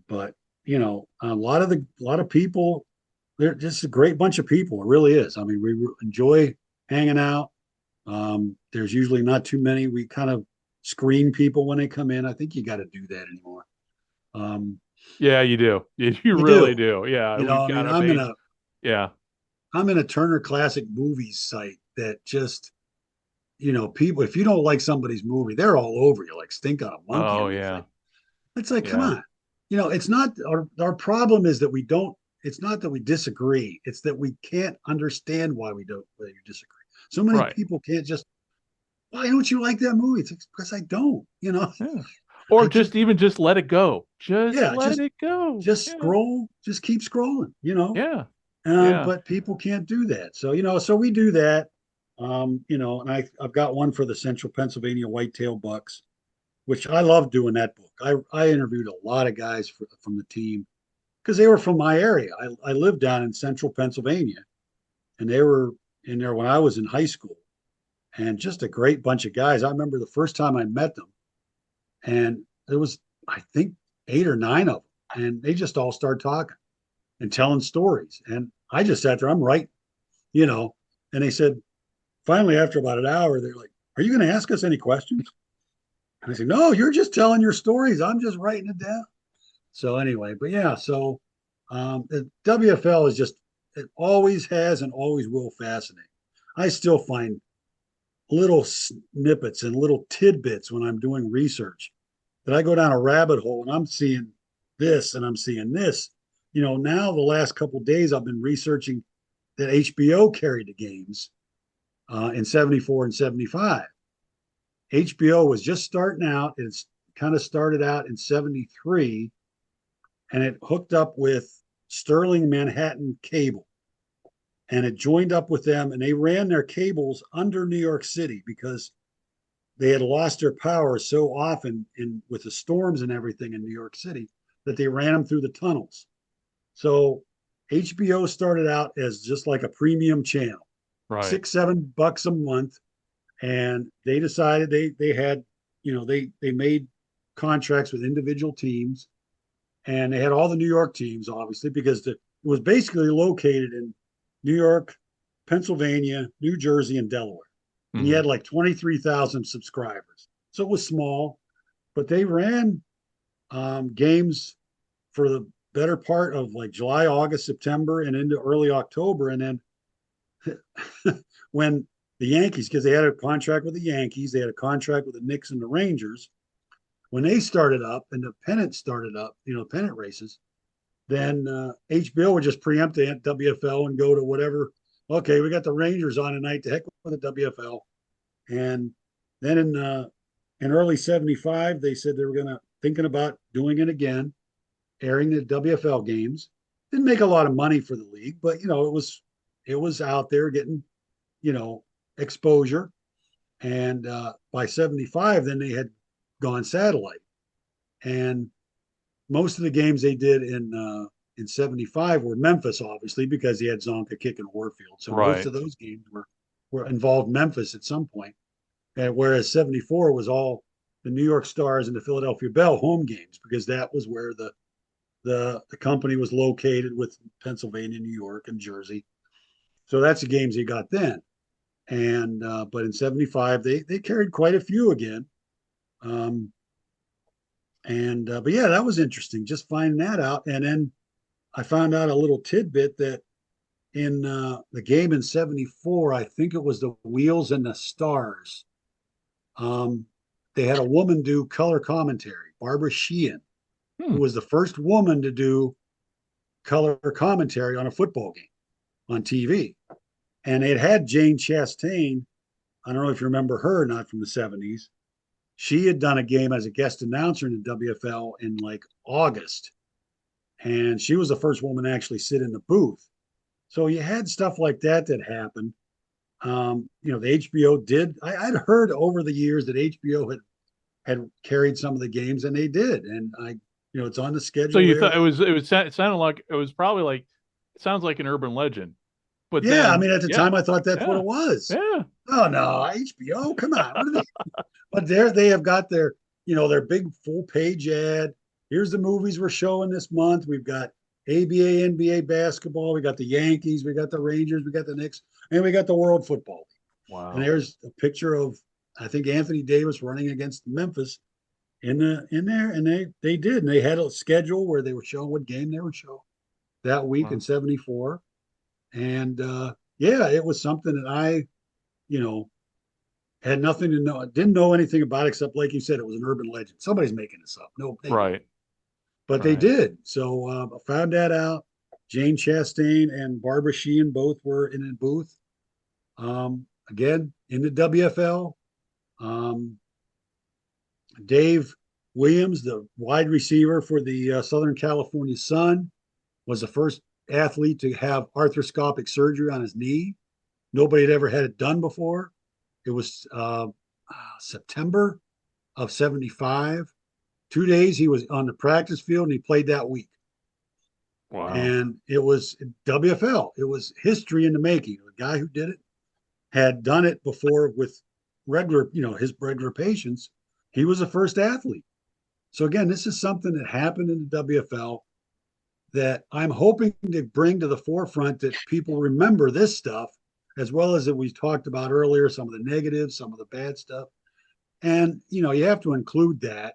But a lot of people, they're just a great bunch of people. It really is. I mean, we enjoy hanging out. There's usually not too many. We kind of screen people when they come in. I think you got to do that anymore. Yeah, you do. You really do. Yeah, I'm in a Turner Classic Movies site that just, people, if you don't like somebody's movie, they're all over you like stink on a monkey. Oh yeah. It's like, come on. It's not our problem is that we don't. It's not that we disagree. It's that we can't understand why we disagree. So many people can't just, why don't you like that movie? It's because I don't, Yeah. Or just let it go. Just let it go. Just scroll. Just keep scrolling, Yeah. But people can't do that. So, so we do that. And I've got one for the Central Pennsylvania Whitetail Bucks, which I love doing that book. I interviewed a lot of guys from the team because they were from my area. I lived down in Central Pennsylvania, and they were in there when I was in high school, and just a great bunch of guys. I remember the first time I met them, and there was, I think, 8 or 9 of them, and they just all started talking and telling stories. And I just sat there, I'm right, and they said, finally, after about an hour, they're like, "Are you going to ask us any questions?" And I said, "No, you're just telling your stories. I'm just writing it down." So anyway, but yeah, so the WFL is just, it always has and always will fascinate. I still find little snippets and little tidbits when I'm doing research that I go down a rabbit hole and I'm seeing this and I'm seeing this. Now the last couple of days I've been researching that HBO carried the games in 74 and 75. HBO was just starting out. It's kind of started out in 73, and it hooked up with Sterling Manhattan Cable. And it joined up with them, and they ran their cables under New York City because they had lost their power so often with the storms and everything in New York City that they ran them through the tunnels. So HBO started out as just like a premium channel, right. $6-7 a month. And they decided they had, they made contracts with individual teams, and they had all the New York teams, obviously, because it was basically located in New York, Pennsylvania, New Jersey, and Delaware. And you had like 23,000 subscribers. So it was small, but they ran games for the better part of like July, August, September, and into early October. And then when the Yankees, because they had a contract with the Yankees, they had a contract with the Knicks and the Rangers. When they started up and the pennant started up, pennant races, then HBO would just preempt the WFL and go to whatever. Okay, we got the Rangers on tonight. To heck with the WFL. And then in early '75, they said they were thinking about doing it again, airing the WFL games. Didn't make a lot of money for the league, but it was out there getting exposure. And by '75, then they had gone satellite, and most of the games they did in '75 were Memphis, obviously, because he had Zonka kicking Warfield. So Right. most of those games were involved Memphis at some point. And whereas '74 was all the New York Stars and the Philadelphia Bell home games, because that was where the company was located with Pennsylvania, New York, and Jersey. So that's the games they got then. And but in '75 they carried quite a few again. But yeah, that was interesting, just finding that out. And then I found out a little tidbit that in the game in '74, I think it was the Wheels and the Stars. They had a woman do color commentary, Barbara Sheehan, who was the first woman to do color commentary on a football game on TV. And it had Jane Chastain. I don't know if you remember her or not from the '70s. She had done a game as a guest announcer in the WFL in like August. And she was the first woman to actually sit in the booth. So you had stuff like that happened. The HBO did. I'd heard over the years that HBO had carried some of the games, and they did. And it's on the schedule. So you there. thought it sounded like it was probably like, it sounds like an urban legend. But yeah, then, I mean, at the time I thought that's what it was. Yeah. Oh no, HBO, come on. What are they? But they have got their big full page ad. Here's the movies we're showing this month. We've got ABA, NBA basketball. We got the Yankees. We got the Rangers. We got the Knicks, and we got the World Football League. Wow. And there's a picture of, I think, Anthony Davis running against Memphis in there, and they did. And they had a schedule where they were showing what game they would show that week in '74. And yeah, it was something that I, had nothing to know, didn't know anything about, except like you said, it was an urban legend. Somebody's making this up. No, right. But they did. So I found that out. Jane Chastain and Barbara Sheehan both were in a booth. Again, in the WFL. Dave Williams, the wide receiver for the Southern California Sun, was the first athlete to have arthroscopic surgery on his knee. Nobody had ever had it done before. It was September of '75. 2 days he was on the practice field, and he played that week. Wow. And it was WFL. It was history in the making. The guy who did it had done it before with regular, his regular patients. He was the first athlete. So again, this is something that happened in the WFL that I'm hoping to bring to the forefront, that people remember this stuff, as well as that we talked about earlier, some of the negatives, some of the bad stuff. And, you have to include that,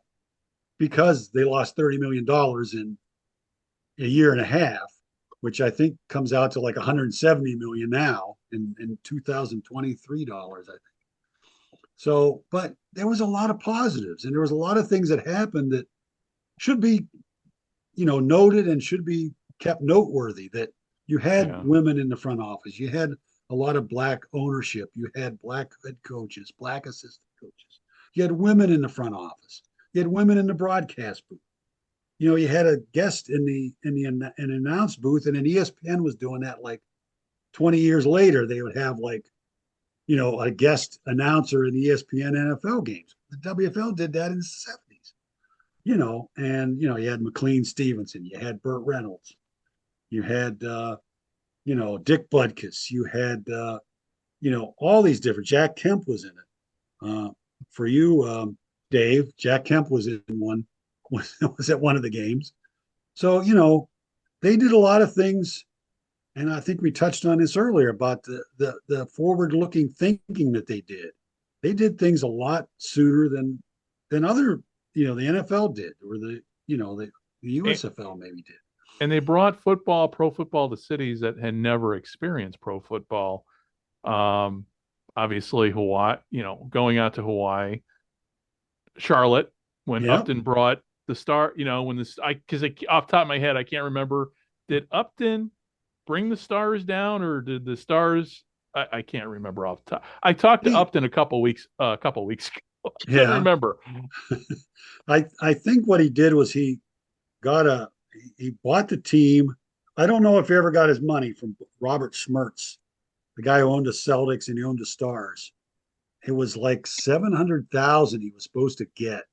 because they lost $30 million in a year and a half, which I think comes out to like $170 million now in 2023 dollars, I think. So, but there was a lot of positives, and there was a lot of things that happened that should be, noted and should be kept noteworthy. That you had women in the front office, you had a lot of black ownership, you had black head coaches, black assistant coaches, you had women in the front office, you had women in the broadcast booth. You had a guest in an announce booth, and then ESPN was doing that like 20 years later. They would have like, a guest announcer in ESPN NFL games. The WFL did that in the '70s, and you had McLean Stevenson, you had Burt Reynolds, you had Dick Butkus, you had all these different. Jack Kemp was in it. For you, Dave, Jack Kemp was in one. Was at one of the games. So, they did a lot of things. And I think we touched on this earlier about the forward-looking thinking that they did. They did things a lot sooner than other, the NFL did, or the USFL maybe did. And they brought pro football to cities that had never experienced pro football. Obviously Hawaii, going out to Hawaii, Charlotte, when Yep. Upton brought the Star, when this, because off the top of my head, I can't remember, did Upton bring the Stars down, or did the Stars? I can't remember off the top. I talked to Upton a couple weeks ago. I can't remember. I think what he did was he bought the team. I don't know if he ever got his money from Robert Schmertz, the guy who owned the Celtics and he owned the Stars. It was like 700,000 he was supposed to get.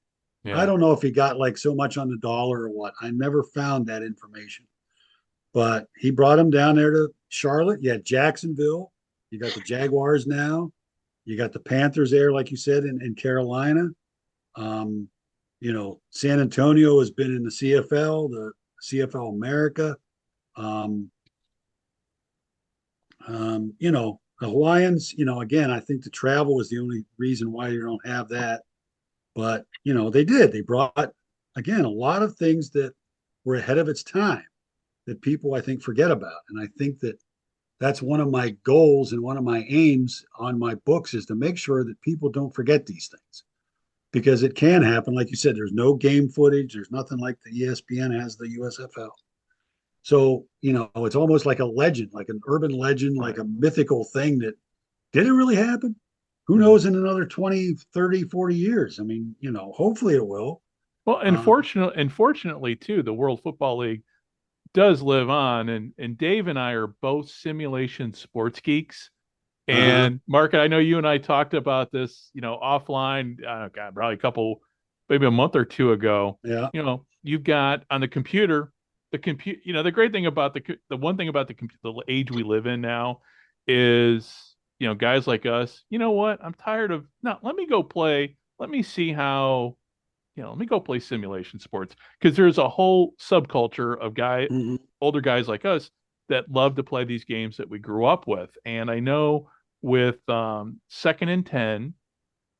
Yeah. I don't know if he got like so much on the dollar or what. I never found that information. But he brought him down there to Charlotte. You had Jacksonville. You got the Jaguars now. You got the Panthers there, like you said, in Carolina. San Antonio has been in the CFL, the CFL America. The Hawaiians, again, I think the travel was the only reason why you don't have that. But, they did. They brought, again, a lot of things that were ahead of its time that people, I think, forget about. And I think that's one of my goals and one of my aims on my books is to make sure that people don't forget these things. Because it can happen. Like you said, there's no game footage. There's nothing like the ESPN has the USFL. So, it's almost like a legend, like an urban legend, like a mythical thing that did it really happen? Who knows in another 20, 30, 40 years? I mean, hopefully it will. Well, unfortunately, too, the World Football League does live on. And Dave and I are both simulation sports geeks. And Mark, I know you and I talked about this, offline, probably maybe a month or two ago. Yeah. You've got on the computer, the great thing about the one thing about the age we live in now is, guys like us, you know what? I'm tired of, no, let me go play. Let me see how, let me go play simulation sports, because there's a whole subculture of older guys like us that love to play these games that we grew up with. And I know with Second and 10,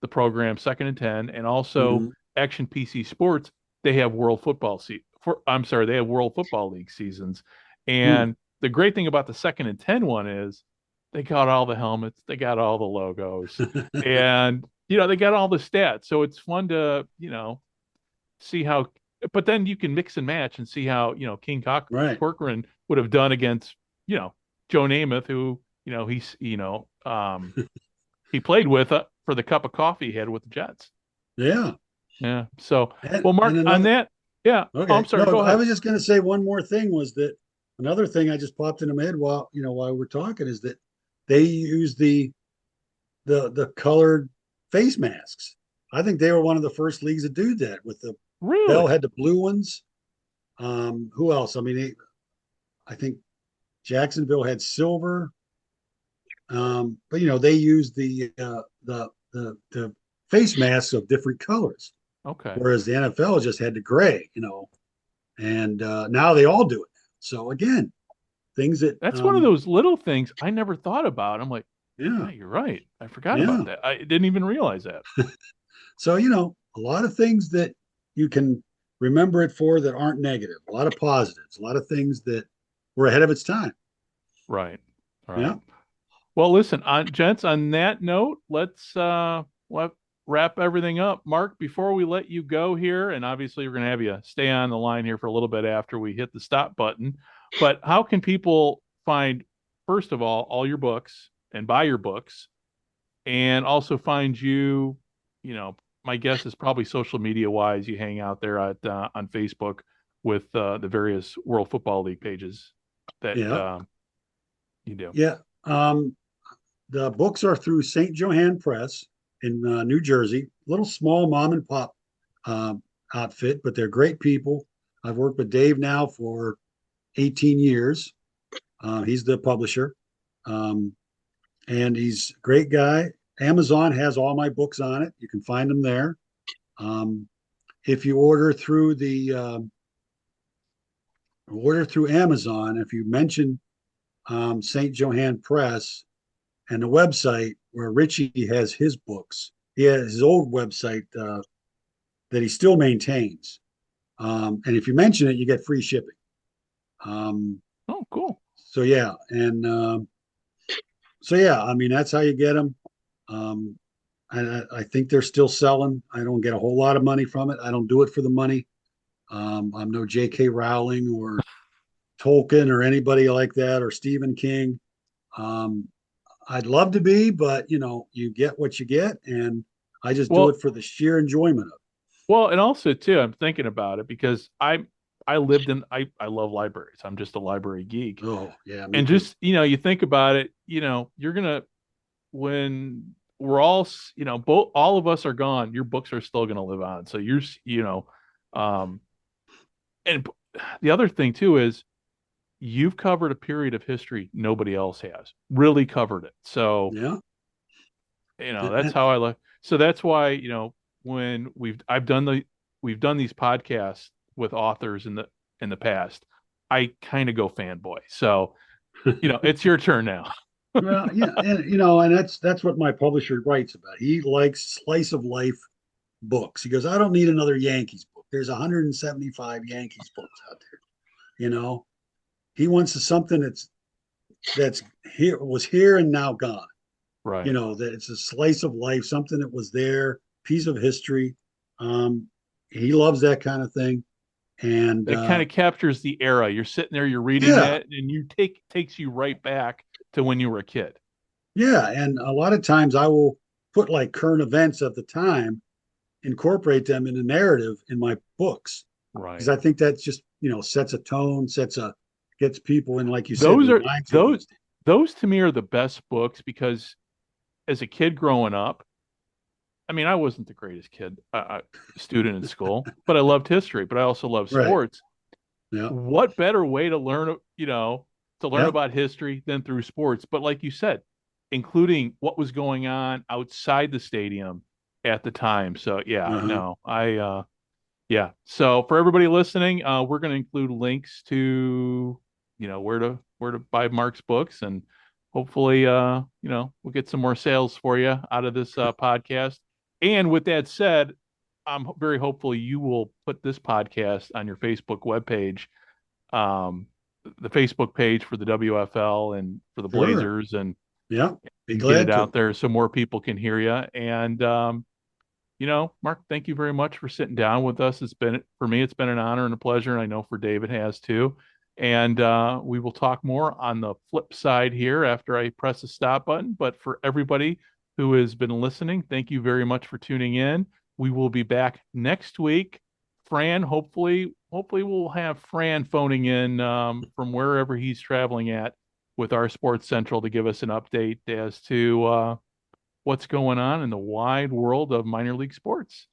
the program Second and 10, and also Action PC Sports, they have World Football they have World Football League seasons. And the great thing about the Second and 10 one is they got all the helmets, they got all the logos, and they got all the stats. So it's fun to see how. But then you can mix and match and see how King Corcoran would have done against Joe Namath, who he played with for the cup of coffee he had with the Jets. Yeah. So, well, Mark, on that, yeah. Okay. Oh, I'm sorry. Go ahead. I was just going to say one more thing was that another thing I just popped into my head while we're talking is that they use the colored face masks. I think they were one of the first leagues to do that with the. Really? Bell had the blue ones. Who else? I mean, I think Jacksonville had silver. But they used the face masks of different colors. Okay. Whereas the NFL just had the gray, and now they all do it. So again, things that's one of those little things I never thought about. I'm like, yeah, you're right. I forgot about that. I didn't even realize that. So a lot of things that you can remember it for that aren't negative. A lot of positives. A lot of things that were ahead of its time. Right. All right. Yeah. Well, listen, gents, on that note, let's wrap everything up. Mark, before we let you go here, and obviously we're going to have you stay on the line here for a little bit after we hit the stop button, but how can people find, first of all your books and buy your books, and also find you, my guess is probably social media wise, you hang out there on Facebook with the various World Football League pages that you do. Yeah. The books are through St. Johann Press in New Jersey, little small mom and pop outfit, but they're great people. I've worked with Dave now for 18 years. He's the publisher, and he's a great guy. Amazon has all my books on it. You can find them there. If you order through the order through Amazon. If you mention St. Johann Press and the website where Richie has his books, he has his old website that he still maintains. And if you mention it, you get free shipping. Oh, cool. So yeah, and so yeah, I mean that's how you get them. I think they're still selling. I don't get a whole lot of money from it. I don't do it for the money. I'm no J.K. Rowling or Tolkien or anybody like that or Stephen King. I'd love to be, but you get what you get, and I just do it for the sheer enjoyment of it. Well, and also too, I'm thinking about it because I love libraries. I'm just a library geek. Oh yeah, and too. just you think about it, you're gonna when we're all both all of us are gone, your books are still gonna live on. So and the other thing too is you've covered a period of history nobody else has really covered it. So yeah, that's how I like. So that's why when we've done these podcasts with authors in the past, I kind of go fanboy. So it's your turn now. Well, yeah, and that's what my publisher writes about. He likes slice of life books. He goes, I don't need another Yankees book. There's 175 Yankees books out there. He wants something that's here and now gone. Right. That it's a slice of life, something that was there, piece of history. He loves that kind of thing. And it kind of captures the era. You're sitting there, you're reading it, and takes you right back to when you were a kid. Yeah, and a lot of times I will put like current events at the time, incorporate them in a narrative in my books. Right. Because I think that just sets a tone, gets people in, like you those said. Those to me are the best books because as a kid growing up, I mean, I wasn't the greatest student in school, but I loved history, but I also loved sports. Right. Yeah. What better way to learn, about history than through sports? But like you said, including what was going on outside the stadium at the time. So So for everybody listening, we're going to include links to, where to buy Mark's books, and hopefully, we'll get some more sales for you out of this podcast. And with that said, I'm very hopeful you will put this podcast on your Facebook webpage, the Facebook page for the WFL and for the Blazers, and be get glad it to. out there so more people can hear you. And Mark, thank you very much for sitting down with us. For me, it's been an honor and a pleasure, and I know for David has too. And we will talk more on the flip side here after I press the stop button. But for everybody who has been listening, thank you very much for tuning in. We will be back next week. Fran, hopefully we'll have Fran phoning in from wherever he's traveling at with our Sports Central to give us an update as to what's going on in the wide world of minor league sports.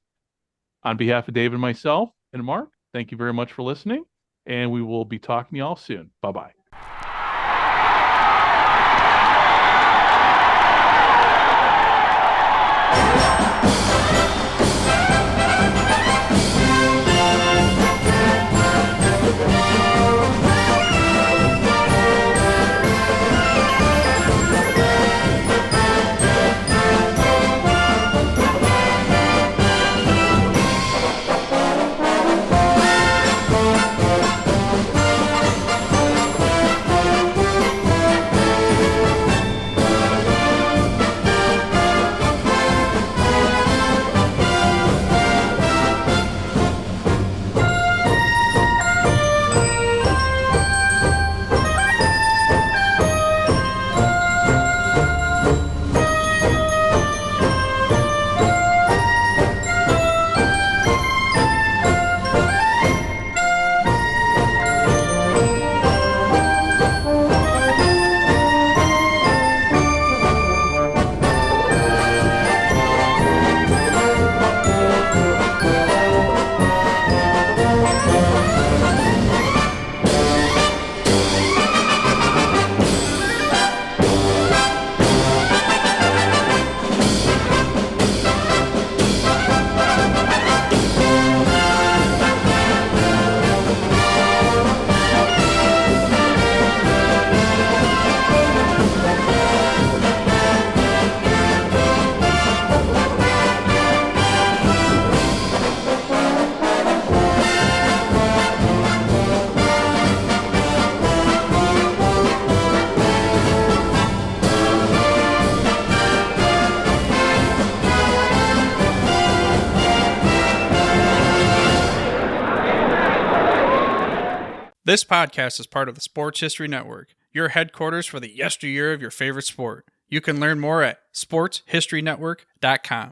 On behalf of David and myself and Mark, thank you very much for listening, and we will be talking to you all soon. Bye-bye. This podcast is part of the Sports History Network, your headquarters for the yesteryear of your favorite sport. You can learn more at sportshistorynetwork.com.